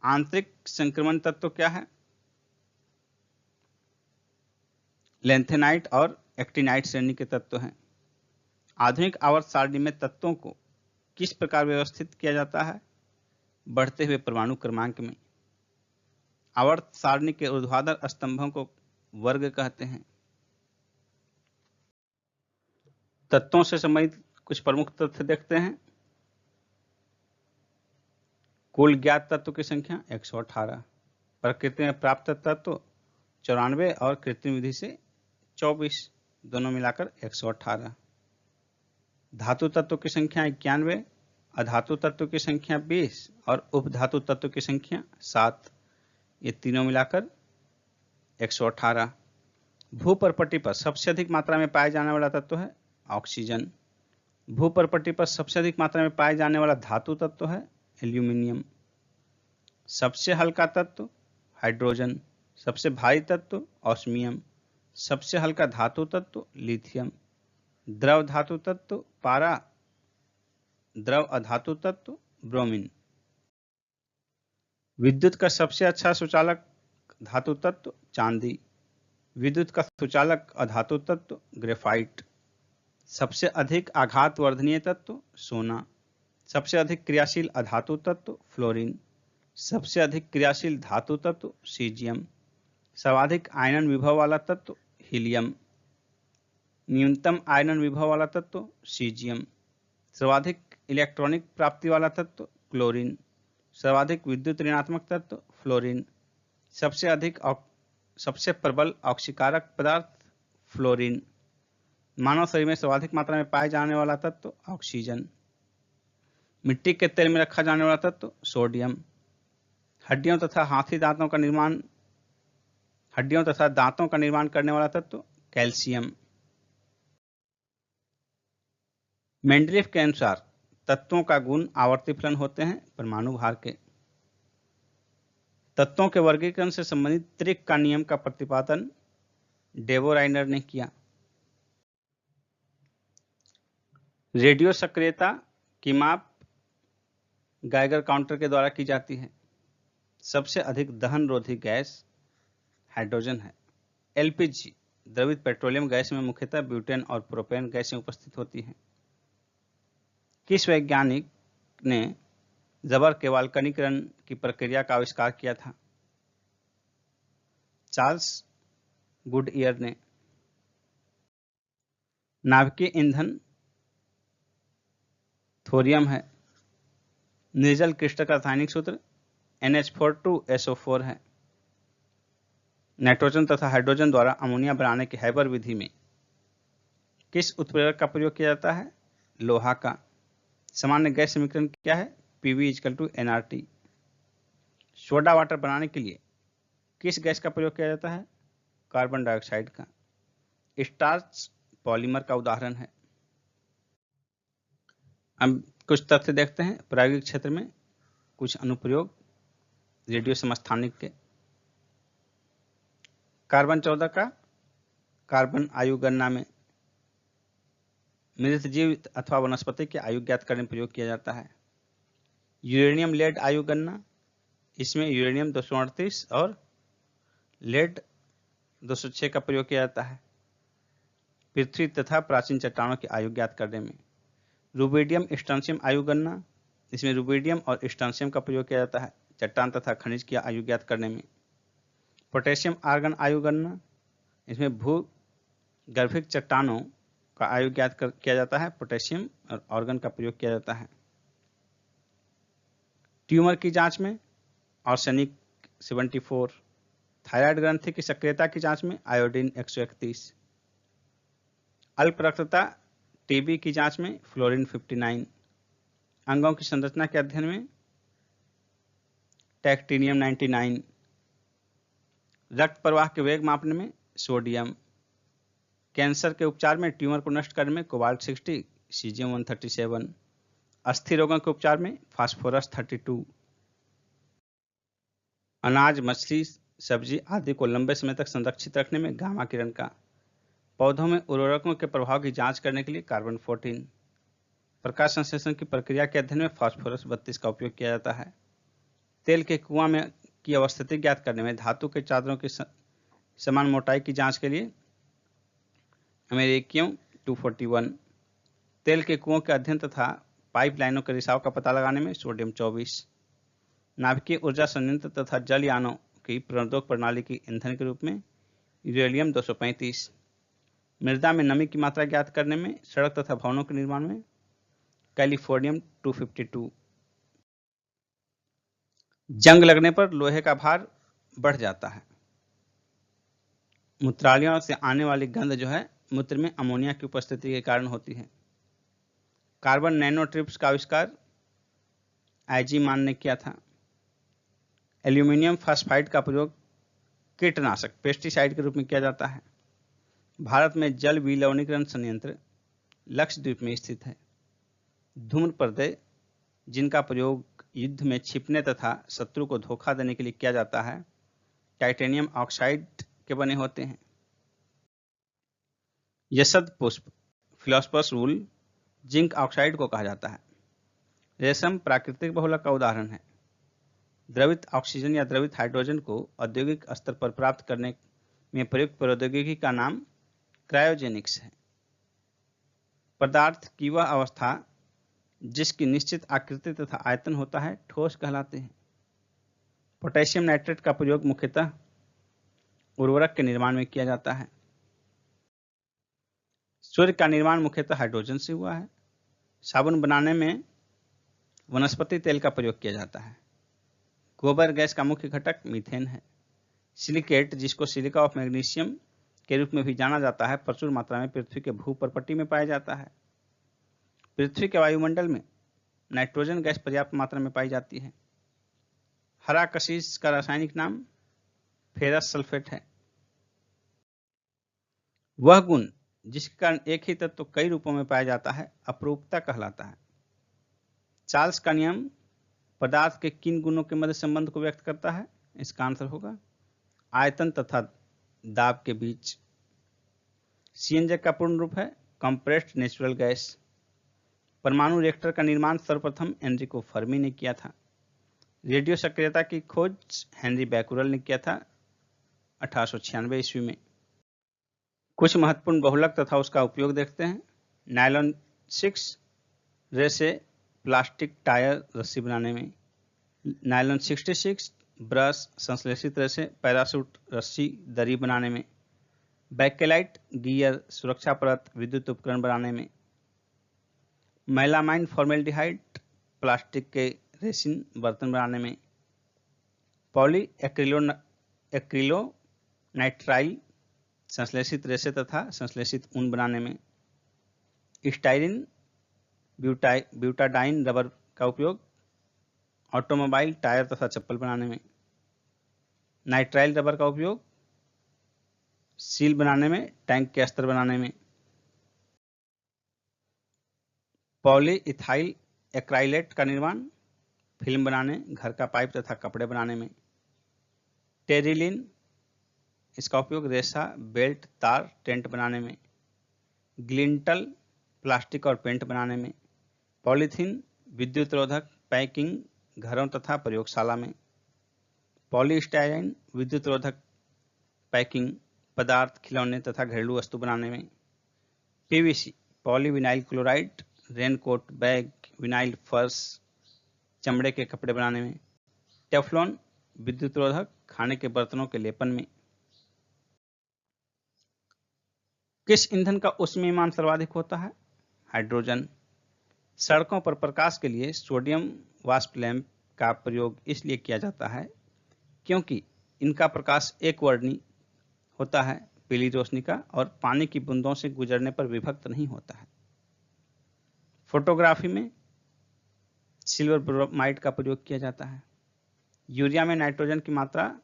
Speaker 1: आंतरिक संक्रमण तत्व क्या है? लेंथेनाइट और एक्टिनाइट श्रेणी के तत्व हैं। आधुनिक आवर्त सारणी में तत्वों को किस प्रकार व्यवस्थित किया जाता है? बढ़ते हुए परमाणु क्रमांक में। आवर्त सारणी के ऊर्ध्वाधर स्तंभों को वर्ग कहते हैं। तत्वों से संबंधित कुछ प्रमुख तथ्य देखते हैं। कुल ज्ञात तत्व की संख्या 118, प्रकृति में प्राप्त तत्व 94 और कृत्रिम विधि से 24, दोनों मिलाकर 118। धातु तत्व की संख्या 91, अधातु तत्व की संख्या 20 और उपधातु तत्व की संख्या 7, ये तीनों मिलाकर 118। भूपर्पट्टी पर सबसे अधिक मात्रा में पाए जाने वाला तत्व है ऑक्सीजन। भूपर्पट्टी पर सबसे अधिक मात्रा में पाए जाने वाला धातु तत्व है एल्यूमिनियम। सबसे हल्का तत्व हाइड्रोजन। सबसे भारी तत्व ऑस्मियम। सबसे हल्का धातु तत्व लिथियम। द्रव धातु तत्व पारा। द्रव अधातु तत्व ब्रोमीन। विद्युत का सबसे अच्छा सुचालक धातु तत्व चांदी। विद्युत का सुचालक अधातु तत्व ग्रेफाइट। सबसे अधिक आघात वर्धनीय तत्व सोना। सबसे अधिक क्रियाशील अधातु तत्व फ्लोरीन। सबसे अधिक क्रियाशील धातु तत्व सीजियम। सर्वाधिक आयनन विभव वाला तत्व हीलियम। न्यूनतम आयनन विभव वाला तत्व सीजियम। सर्वाधिक इलेक्ट्रॉनिक प्राप्ति वाला तत्व क्लोरीन। सर्वाधिक विद्युत ऋणात्मक तत्व फ्लोरीन। सबसे प्रबल ऑक्सीकारक पदार्थ फ्लोरीन। मानव शरीर में सर्वाधिक मात्रा में पाए जाने वाला तत्व ऑक्सीजन। मिट्टी के तेल में रखा जाने वाला तत्व सोडियम। हड्डियों तथा दांतों का निर्माण करने वाला तत्व कैल्शियम। मेंडलीफ के अनुसार तत्वों का गुण आवर्ती फलन होते हैं परमाणु भार के। तत्वों के वर्गीकरण से संबंधित त्रिक का नियम का प्रतिपादन डेवो राइनर ने किया। रेडियो सक्रियता की माप गाइगर काउंटर के द्वारा की जाती है। सबसे अधिक दहन रोधी गैस हाइड्रोजन है। एलपीजी द्रवित पेट्रोलियम गैस में मुख्यतः ब्यूटेन और प्रोपेन गैसें उपस्थित होती हैं। किस वैज्ञानिक ने जबर के वाल्कनीकरण की प्रक्रिया का आविष्कार किया था? चार्ल्स गुडईयर ने। नाभिकीय ईंधन थोरियम है। निर्जल क्रिस्टल का रासायनिक सूत्र NH42SO4 है। नाइट्रोजन तथा हाइड्रोजन द्वारा अमोनिया बनाने की हैबर विधि में किस उत्प्रेरक का प्रयोग किया जाता है? लोहा का। सामान्य गैस समीकरण क्या है? PV = nRT। सोडा वाटर बनाने के लिए किस गैस का प्रयोग किया जाता है? कार्बन डाइऑक्साइड का। स्टार्च पॉलीमर का उदाहरण है। अब कुछ तथ्य देखते हैं प्रायोगिक क्षेत्र में कुछ अनुप्रयोग रेडियो समस्थानिक के। कार्बन 14 का कार्बन आयु गणना में मृत जीव अथवा वनस्पति की आयु ज्ञात करने में प्रयोग किया जाता है। यूरेनियम लेड आयु गणना, इसमें यूरेनियम 238 और लेड 206 का प्रयोग किया जाता है। पृथ्वी तथा प्राचीन चट्टानों की आयु ज्ञात करने में। रुबिडियम स्ट्रोंशियम आयु गणना, इसमें रुबिडियम और स्ट्रोंशियम का प्रयोग किया जाता है चट्टान तथा खनिज की आयु ज्ञात करने में। पोटेशियम आर्गन आयु गणना, इसमें भूगर्भिक चट्टानों का आयु ज्ञात किया जाता है, पोटेशियम और आर्गन का प्रयोग किया जाता है। ट्यूमर की जांच में आर्सेनिक 74, थायराइड ग्रंथि की सक्रियता की जांच में आयोडीन 131। अल्प रक्तता टीबी की जांच में फ्लोरीन 59, अंगों की संरचना के अध्ययन में टैक्टीनियम 99, रक्त प्रवाह के वेग मापने में सोडियम, कैंसर के उपचार में ट्यूमर को नष्ट करने में कोबाल्ट 60, सीजियम 137, अस्थि रोगों के उपचार में फास्फोरस 32, अनाज, मछली, सब्जी आदि को लंबे समय तक संरक्षित रखने में गामा किरण का, पौधों में उर्वरकों के प्रभाव की जांच करने के लिए कार्बन 14, प्रकाश संश्लेषण की प्रक्रिया के अध्ययन में फास्फोरस 32 का उपयोग किया जाता है। तेल के कुआं में की अवस्थिति ज्ञात करने में धातु के चादरों की समान मोटाई की जांच के लिए अमेरिकियम 241, तेल के कुओं के अध्ययन तथा पाइपलाइनों के रिसाव का पता लगाने में सोडियम 24, नाभिकीय ऊर्जा संयंत्र तथा जलयानों की प्रणोदक प्रणाली की ईंधन के रूप में यूरेनियम 235, मृदा में नमी की मात्रा ज्ञात करने में सड़क तथा भवनों के निर्माण में कैलिफोर्नियम 252। जंग लगने पर लोहे का भार बढ़ जाता है। मूत्राशयों से आने वाली गंध जो है मूत्र में अमोनिया की उपस्थिति के कारण होती है। कार्बन नैनो ट्रिप्स का आविष्कार आईजी मान ने किया था। एल्यूमिनियम फास्फाइड का प्रयोग कीटनाशक पेस्टिसाइड के रूप में किया जाता है। भारत में जल विलवणीकरण संयंत्र लक्षद्वीप में स्थित है। धूम्र पर्दे जिनका प्रयोग युद्ध में छिपने तथा शत्रु को धोखा देने के लिए किया जाता है, टाइटेनियम ऑक्साइड के बने होते हैं। यशद पुष्प फिलोस्फर्स वूल जिंक ऑक्साइड को कहा जाता है। रेशम प्राकृतिक बहुलक का उदाहरण है। द्रवित ऑक्सीजन या द्रवित हाइड्रोजन को औद्योगिक स्तर पर प्राप्त करने में प्रयुक्त प्रौद्योगिकी का नाम क्रायोजेनिक्स है। पदार्थ की वह अवस्था जिसकी निश्चित आकृति तथा आयतन होता है ठोस कहलाते हैं। पोटेशियम नाइट्रेट का प्रयोग मुख्यतः उर्वरक के निर्माण में किया जाता है। सूर्य का निर्माण मुख्यतः हाइड्रोजन से हुआ है। साबुन बनाने में वनस्पति तेल का प्रयोग किया जाता है। गोबर गैस का मुख्य घटक मीथेन है। सिलिकेट, जिसको सिलिका ऑफ मैग्नीशियम के रूप में भी जाना जाता है, प्रचुर मात्रा में पृथ्वी के भूपर्पट्टी में पाया जाता है। पृथ्वी के वायुमंडल में नाइट्रोजन गैस पर्याप्त मात्रा में पाई जाती है। हरा कशिश का रासायनिक नाम फेरस सल्फेट है। वह गुण जिसके कारण एक ही तत्व तो कई रूपों में पाया जाता है अपरूपता कहलाता है। चार्ल्स का नियम पदार्थ के किन गुणों के मध्य संबंध को व्यक्त करता है? इसका आंसर होगा आयतन तथा दाब के बीच। सीएनजी का पूर्ण रूप है कंप्रेस्ड नेचुरल गैस। परमाणु रिएक्टर का निर्माण सर्वप्रथम एनरिको फर्मी ने किया था। रेडियो सक्रियता की खोज हेनरी बैकुरल ने किया था 1896 ईस्वी में। कुछ महत्वपूर्ण बहुलक तथा उसका उपयोग देखते हैं। नायलॉन 6 रेसे प्लास्टिक टायर रस्सी बनाने में। नायलॉन 66 ब्रश संश्लेषित रेसे पैराशूट रस्सी दरी बनाने में। बैकेलाइट गियर सुरक्षा परत विद्युत उपकरण बनाने में। मेलामाइन फॉर्मेल्डिहाइड प्लास्टिक के रेसिन बर्तन बनाने में। पॉली एक्रिलो नाइट्राइल संश्लेषित रेसे तथा संश्लेषित ऊन बनाने में। स्टाइरिन ब्यूटाडाइन रबर का उपयोग ऑटोमोबाइल टायर तथा चप्पल बनाने में। नाइट्राइल रबर का उपयोग सील बनाने में, टैंक के अस्तर बनाने में। पॉली इथाइल एक्राइलेट का निर्माण फिल्म बनाने, घर का पाइप तथा कपड़े बनाने में। टेरिलिन इसका उपयोग रेशा, बेल्ट, तार, टेंट बनाने में। ग्लिंटल प्लास्टिक और पेंट बनाने में। पॉलीथीन विद्युत रोधक पैकिंग घरों तथा प्रयोगशाला में। पॉलीस्टाइरीन विद्युत रोधक पैकिंग पदार्थ, खिलौने तथा घरेलू वस्तु बनाने में। PVC polyvinyl chloride raincoat, bag, vinyl फर्श, चमड़े के कपड़े बनाने में। टेफ्लॉन विद्युत रोधक खाने के बर्तनों के लेपन में। किस ईंधन का ऊष्मीयमान सर्वाधिक होता है? हाइड्रोजन। सड़कों पर प्रकाश के लिए सोडियम वाष्प लैंप का प्रयोग इसलिए किया जाता है क्योंकि इनका प्रकाश एक वर्णी होता है, पीली रोशनी का और पानी की बूंदों से गुजरने पर विभक्त नहीं होता है। फोटोग्राफी में सिल्वर ब्रोमाइड का प्रयोग किया जाता है। यूरिया में नाइट्रोजन की मात्रा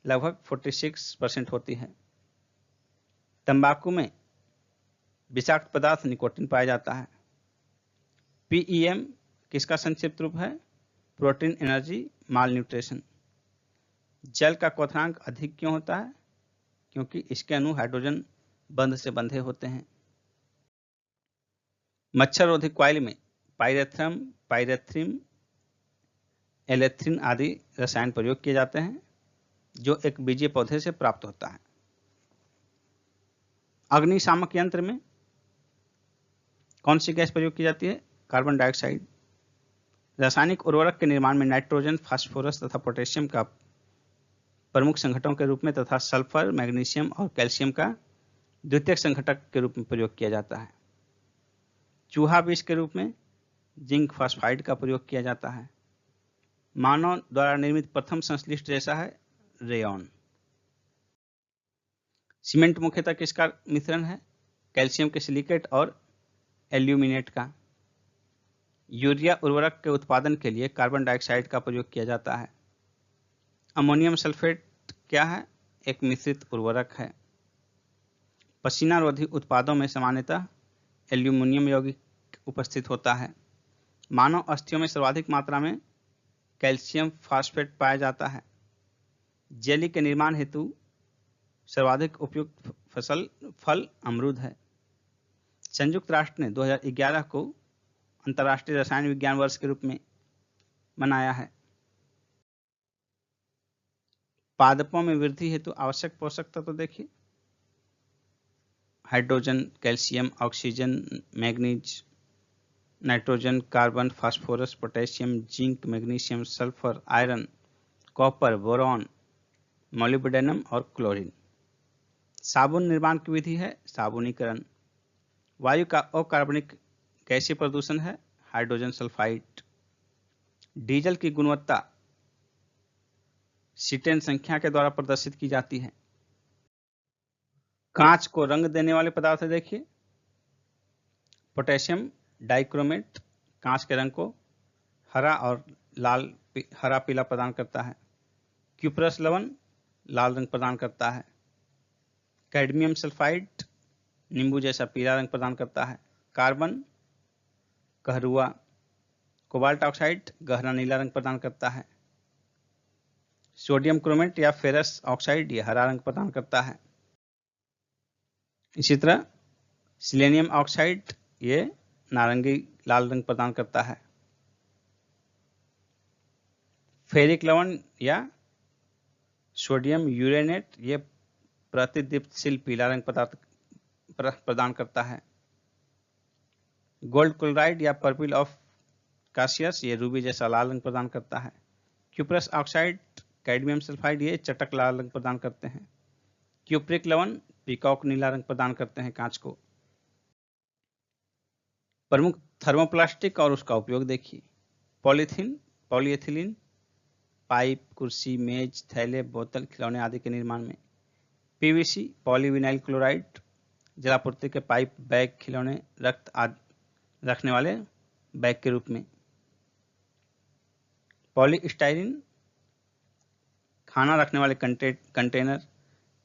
Speaker 1: लगभग 46% होती है। तंबाकू में विषाक्त पदार्थ निकोटिन पाया जाता है। पीईएम किसका संक्षिप्त रूप है? प्रोटीन एनर्जी माल न्यूट्रिशन। जल का क्वथनांक अधिक क्यों होता है? क्योंकि इसके अणु हाइड्रोजन बंध से बंधे होते हैं। मच्छर रोधी कॉइल में पाइरेथ्रम, पाइरेथ्रिन, एलेथ्रिन आदि रसायन प्रयोग किए जाते हैं जो एक बीजीय पौधे से प्राप्त होता है। अग्निशामक यंत्र में कौन सी गैस प्रयोग की जाती है? Carbon dioxide. रासायनिक उर्वरक के निर्माण में नाइट्रोजन, फास्फोरस तथा पोटेशियम का प्रमुख संघटकों के रूप में तथा सल्फर, मैग्नीशियम और कैल्शियम का द्वितीयक संघटक के रूप में प्रयोग किया जाता है। चूहा विष के रूप में जिंक फॉस्फाइड का प्रयोग किया जाता है। मानव द्वारा निर्मित प्रथम संश्लिष्ट रेशा है रेयॉन। सीमेंट मुख्यतः किसका मिश्रण है? कैल्शियम के सिलिकेट और एल्यूमिनेट का। यूरिया उर्वरक के उत्पादन के लिए कार्बन डाइऑक्साइड का प्रयोग किया जाता है। अमोनियम सल्फेट क्या है? एक मिश्रित उर्वरक है। पसीना रोधी उत्पादों में सामान्यतः एल्यूमिनियम यौगिक उपस्थित होता है। मानव अस्थियों में सर्वाधिक मात्रा में कैल्शियम फॉस्फेट पाया जाता है। जेली के निर्माण हेतु सर्वाधिक उपयुक्त फल अमरूद है। संयुक्त राष्ट्र ने 2011 को अंतर्राष्ट्रीय रसायन विज्ञान वर्ष के रूप में मनाया है। पादपों में वृद्धि हेतु आवश्यक पोषक तत्व देखिए। Hydrogen, calcium, oxygen, manganese, nitrogen, carbon, phosphorus, potassium, zinc, magnesium, sulphur, iron, copper, boron, molybdenum और क्लोरीन। साबुन निर्माण की विधि है साबुनीकरण। वायु का अकार्बनिक गैसीय प्रदूषण है हाइड्रोजन सल्फाइड। डीजल की गुणवत्ता सीटेन संख्या के द्वारा प्रदर्शित की जाती है। कांच को रंग देने वाले पदार्थ देखिए। पोटेशियम डाइक्रोमेट कांच के रंग को हरा और हरा पीला प्रदान करता है। क्यूप्रस लवण लाल रंग प्रदान करता है। कैडमियम सल्फाइड नींबू जैसा पीला रंग प्रदान करता है। कार्बन कहरुआ। कोबाल्ट ऑक्साइड गहरा नीला रंग प्रदान करता है। सोडियम क्रोमेट या फेरस ऑक्साइड ये हरा रंग प्रदान करता है। इसी तरह सिलेनियम ऑक्साइड ये नारंगी लाल रंग प्रदान करता है। फेरिक लवण या सोडियम यूरेनेट ये प्रतिदीप्तशील पीला रंग प्रदान करता है। गोल्ड क्लोराइड या पर्पल ऑफ कासियस ये रूबी जैसा लाल रंग प्रदान करता है। क्यूप्रस ऑक्साइड, कैडमियम सल्फाइड ये चटक लाल रंग प्रदान करते हैं। क्यूप्रिक लवण पीकॉक नीला रंग प्रदान करते हैं कांच को। प्रमुख थर्मोप्लास्टिक और उसका उपयोग देखिए। पॉलीथीन, पॉलीएथिलीन पाइप, कुर्सी, मेज, थैले, बोतल, खिलौने आदि के निर्माण में। पीवीसी, पॉलीविनाइल क्लोराइड जलापूर्ति के पाइप, बैग, खिलौने, रक्त आदि रखने वाले बैग के रूप में। पॉलीस्टाइरीन खाना रखने वाले कंटेनर,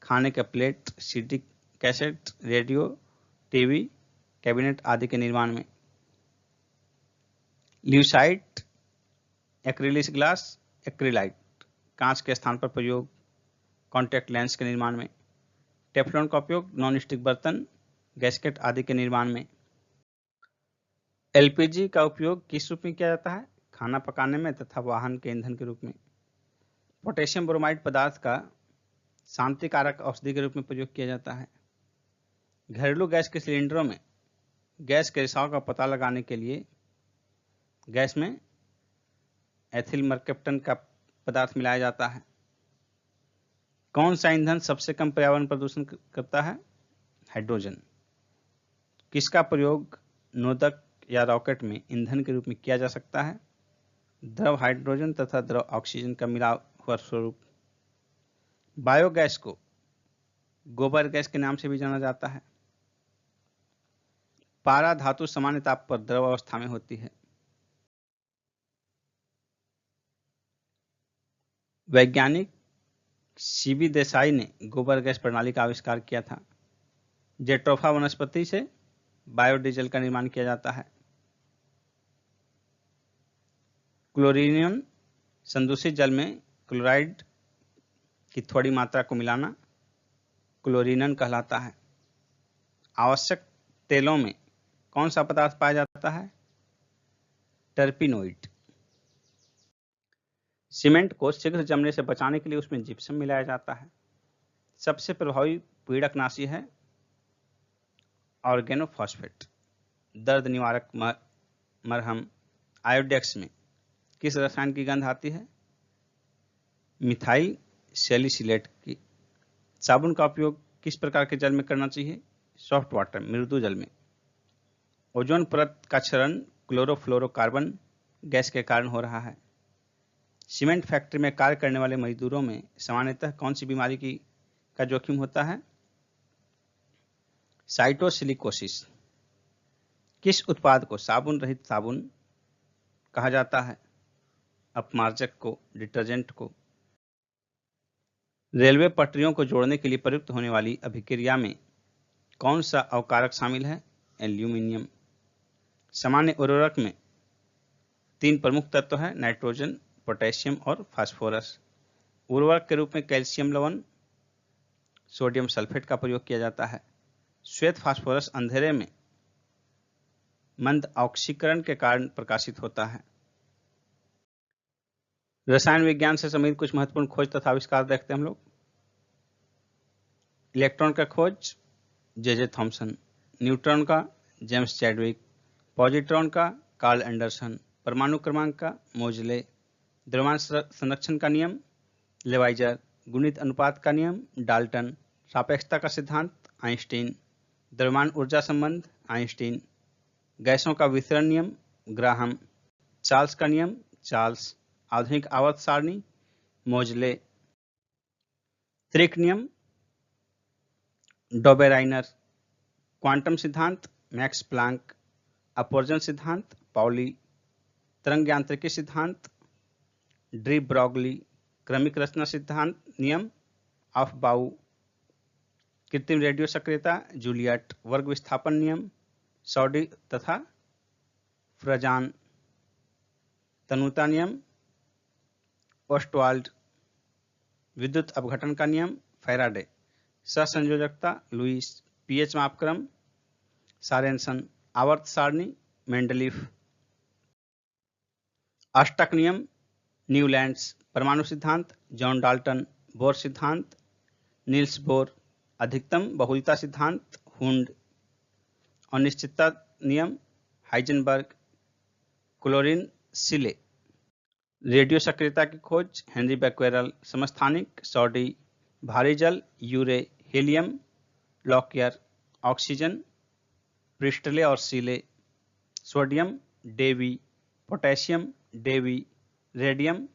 Speaker 1: खाने के plate, CD cassette, radio, TV, cabinet आदि के निर्माण में। ल्यूसाइट, एक्रिलिक ग्लास, एक्रिलाइट कांच के स्थान पर प्रयोग, कॉन्टैक्ट लेंस के निर्माण में। टेफ्लॉन का उपयोग नॉन स्टिक बर्तन, गैस्केट आदि के निर्माण में। एलपीजी का उपयोग किस रूप में किया जाता है? खाना पकाने में तथा वाहन के ईंधन के रूप में। पोटेशियम ब्रोमाइड पदार्थ का शांतिकारक औषधि के रूप में प्रयोग किया जाता है। घरेलू गैस के सिलेंडरों में गैस के रिसाव का पता लगाने के लिए गैस में एथिल मर्केप्टन का पदार्थ मिलाया जाता है। कौन सा ईंधन सबसे कम पर्यावरण प्रदूषण करता है? हाइड्रोजन। किसका प्रयोग नोदक या रॉकेट में ईंधन के रूप में किया जा सकता है? द्रव हाइड्रोजन तथा द्रव ऑक्सीजन का मिला हुआ स्वरूप। बायोगैस को गोबर गैस के नाम से भी जाना जाता है। पारा धातु सामान्य ताप पर द्रव अवस्था में होती है। वैज्ञानिक सीबी देसाई ने गोबर गैस प्रणाली का आविष्कार किया था। जेट्रोफा वनस्पति से बायोडीजल का निर्माण किया जाता है। क्लोरीनियन संदूषित जल में क्लोराइड की थोड़ी मात्रा को मिलाना क्लोरीनन कहलाता है। आवश्यक तेलों में कौन सा पदार्थ पाया जाता है? टर्पिनोइड। सीमेंट को शीघ्र जमने से बचाने के लिए उसमें जिप्सम मिलाया जाता है। सबसे प्रभावी पीड़कनाशी है ऑर्गेनोफॉस्फेट। दर्द निवारक मरहम आयोडेक्स में किस रसायन की गंध आती है? मिथाइल सैलिसिलेट की। साबुन का उपयोग किस प्रकार के जल में करना चाहिए? सॉफ्ट वाटर, मृदु जल में। ओजोन परत का क्षरण क्लोरोफ्लोरोकार्बन गैस के कारण हो रहा है। सीमेंट फैक्ट्री में कार्य करने वाले मजदूरों में सामान्यतः कौन सी बीमारी का जोखिम होता है? साइटोसिलिकोसिस। किस उत्पाद को साबुन रहित साबुन कहा जाता है? अपमार्जक को, डिटर्जेंट को। रेलवे पटरियों को जोड़ने के लिए प्रयुक्त होने वाली अभिक्रिया में कौन सा अवकारक शामिल है? एल्यूमिनियम। सामान्य उर्वरक में 3 प्रमुख तत्व हैं, नाइट्रोजन, पोटेशियम और फास्फोरस। उर्वरक के रूप में कैल्शियम लवण, सोडियम सल्फेट का प्रयोग किया जाता है। श्वेत फास्फोरस अंधेरे में मंद ऑक्सीकरण के कारण प्रकाशित होता है। रसायन विज्ञान से संबंधित कुछ महत्वपूर्ण खोज तथा आविष्कार देखते हैं हम लोग। इलेक्ट्रॉन का खोज जे थॉमसन, न्यूट्रॉन का जेम्स चैडविक, पॉजिट्रॉन का कार्ल एंडरसन, परमाणु क्रमांक का मोजले, द्रव्यमान संरक्षण का नियम लेवाइजर, गुणित अनुपात का नियम डाल्टन, सापेक्षता का सिद्धांत आइंस्टीन, द्रव्यमान ऊर्जा संबंध आइंस्टीन, गैसों का वितरण नियम ग्राहम, चार्ल्स का नियम चार्ल्स, आधुनिक आवर्त सारणी मोजले, त्रिक नियम डोबेराइनर, क्वांटम सिद्धांत मैक्स प्लांक, अपवर्जन सिद्धांत पाउली, तरंग यांत्रिकी सिद्धांत डी ब्रॉगली, क्रमिक रचना सिद्धांत नियम ऑफ बाउ, कृत्रिम रेडियो सक्रियता जूलियट, वर्ग विस्थापन नियम सॉडी तथा फ्रजान, तनुता नियम ओस्टवाल्ड, विद्युत अपघटन का नियम फैराडे, सहसंयोजकता लुईस, पीएच मापक्रम सारेनसन, आवर्त सारणी मेंडलीफ, अष्टक नियम न्यूलैंड्स, परमाणु सिद्धांत जॉन डाल्टन, बोर सिद्धांत नील्स बोर, अधिकतम बहुलता सिद्धांत हुंड, अनिश्चितता नियम हाइजेनबर्ग, क्लोरीन सिले, रेडियो सक्रियता की खोज हेनरी बैक्वेरल, समस्थानिक सॉडी, भारी जल Urey, helium Lockyer, oxygen Priestley और Scheele, sodium Davy, potassium Davy, radium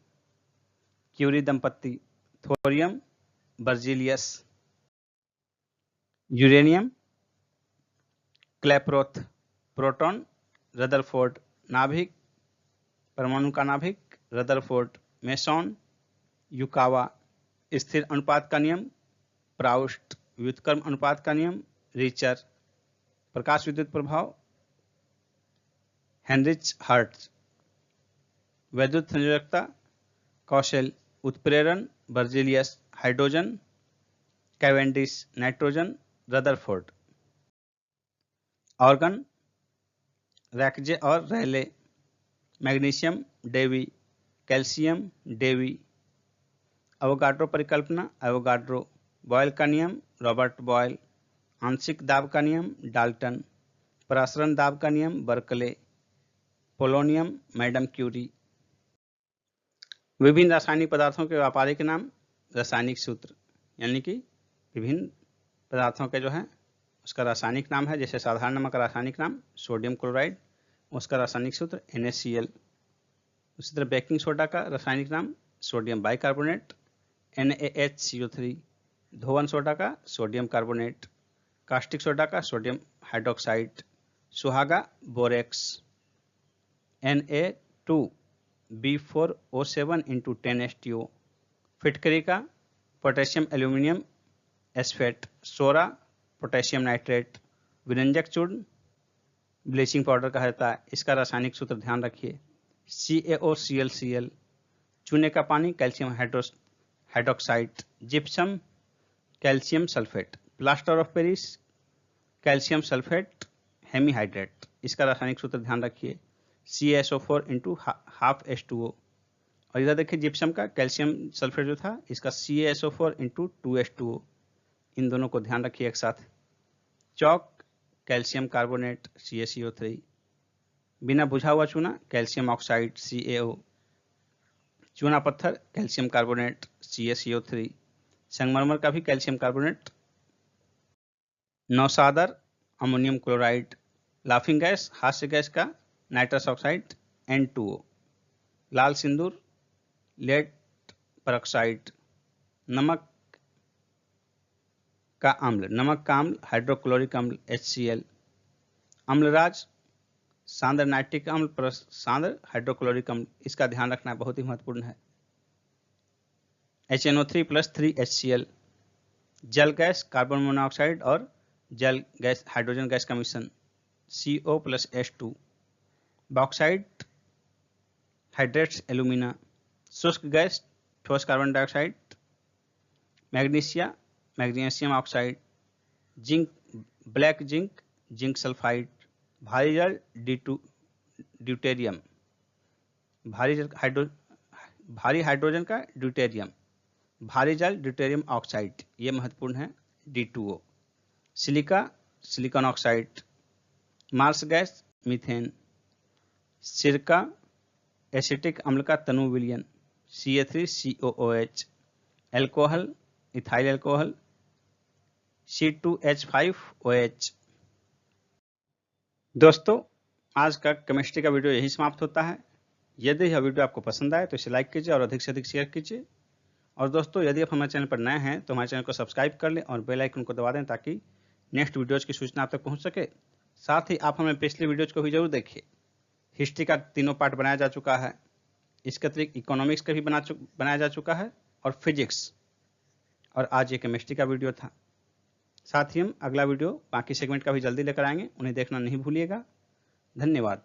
Speaker 1: Curie दंपत्ति, thorium Berzelius, uranium Klaproth, proton Rutherford, नाभिक परमाणु का नाभिक रदरफोर्ड, मेसॉन युकावा, स्थिर अनुपात का नियम प्राउस्ट, व्युत्क्रम अनुपात का नियम रिचर, प्रकाश विद्युत प्रभाव हेनरिच हर्ट्ज, वैद्युत संयोजकता कौशल, उत्प्रेरण Berzelius, hydrogen Cavendish, nitrogen Rutherford, argon Ramsay और Rayleigh, magnesium Davy, calcium Davy, Avogadro परिकल्पना एवोगाड्रो, बॉयल का नियम रॉबर्ट बॉयल, आंशिक दाब का नियम डाल्टन, प्रसरण दाब का नियम बर्कले, पोलोनियम मैडम क्यूरी। विभिन्न रासायनिक पदार्थों के व्यापारिक नाम रासायनिक सूत्र, यानी कि विभिन्न पदार्थों के जो है उसका रासायनिक नाम है। जैसे साधारण नमक का रासायनिक नाम सोडियम क्लोराइड, उसका रासायनिक सूत्र NaCl। उसी तरह बेकिंग सोडा का रासायनिक नाम सोडियम बाइकार्बोनेट NaHCO3। धोवन सोडा का सोडियम कार्बोनेट, कास्टिक सोडा का सोडियम हाइड्रोक्साइड, सुहागा बोरेक्स, Na2B4O7 × 10H2O, फिटकरी का पोटेशियम एल्यूमिनियम एस्फेट, सोरा पोटेशियम नाइट्रेट, विरंजक चूर्ण ब्लीचिंग पाउडर कहा जाता है, इसका रासायनिक सूत्र ध्यान रखिए CaOClCl, चूने का पानी calcium hydroxide, gypsum calcium sulphate, plaster of Paris calcium sulphate hemihydrate, इसका रासायनिक सूत्र ध्यान रखिए CaSO4 × ½ H2O, और इधर देखिए जिप्सम का कैल्शियम सल्फेट जो था इसका CaSO4 × 2H2O, इन दोनों को ध्यान रखिए एक साथ। चौक कैल्शियम कार्बोनेट CaCO3, बिना बुझा हुआ चूना कैल्शियम ऑक्साइड CaO, चूना पत्थर कैल्शियम कार्बोनेट CaCO3, संगमरमर का भी कैल्शियम कार्बोनेट, नौसादर अमोनियम क्लोराइड, लाफिंग गैस हास्य गैस का नाइट्रस ऑक्साइड N2O, लाल सिंदूर लेड परऑक्साइड, नमक का अम्ल हाइड्रोक्लोरिक अम्ल HCl, अम्लराज सांद्र नाइट्रिक अम्ल प्लस सांद्र हाइड्रोक्लोरिक अम्ल, इसका ध्यान रखना बहुत ही महत्वपूर्ण है। HNO3 + 3HCl, जल गैस कार्बन मोनोऑक्साइड और जल गैस हाइड्रोजन गैस का मिश्रण CO + H2, bauxite hydrates alumina, शुष्क गैस ठोस carbon dioxide, magnesium oxide, zinc black zinc sulphide, भारी जल ड्यूटेरियम, भारी हाइड्रोजन का ड्यूटेरियम, भारी जल ड्यूटेरियम ऑक्साइड, ये महत्वपूर्ण है D2O, silicon oxide, marsh gas methane, सिरका एसिटिक अम्ल का तनु विलयन CA3COOH, alcohol ethyl alcohol C2H5OH। दोस्तों आज का केमिस्ट्री का वीडियो यही समाप्त होता है। यदि यह वीडियो आपको पसंद आए तो इसे लाइक कीजिए और अधिक से अधिक शेयर कीजिए, और दोस्तों यदि आप हमारे चैनल पर नए हैं तो हमारे चैनल को सब्सक्राइब कर लें और बेल आइकन को दबा दें ताकि नेक्स्ट वीडियोज़ की सूचना आप तक पहुंच सके। साथ ही आप हमें पिछले वीडियोज़ को भी जरूर देखिए। हिस्ट्री का 3 पार्ट बनाया जा चुका है, इसके अतिरिक्त इकोनॉमिक्स का भी बनाया जा चुका है और फिजिक्स, और आज ये केमिस्ट्री का वीडियो था। साथ ही हम अगला वीडियो बाकी सेगमेंट का भी जल्दी लेकर आएंगे, उन्हें देखना नहीं भूलिएगा। धन्यवाद।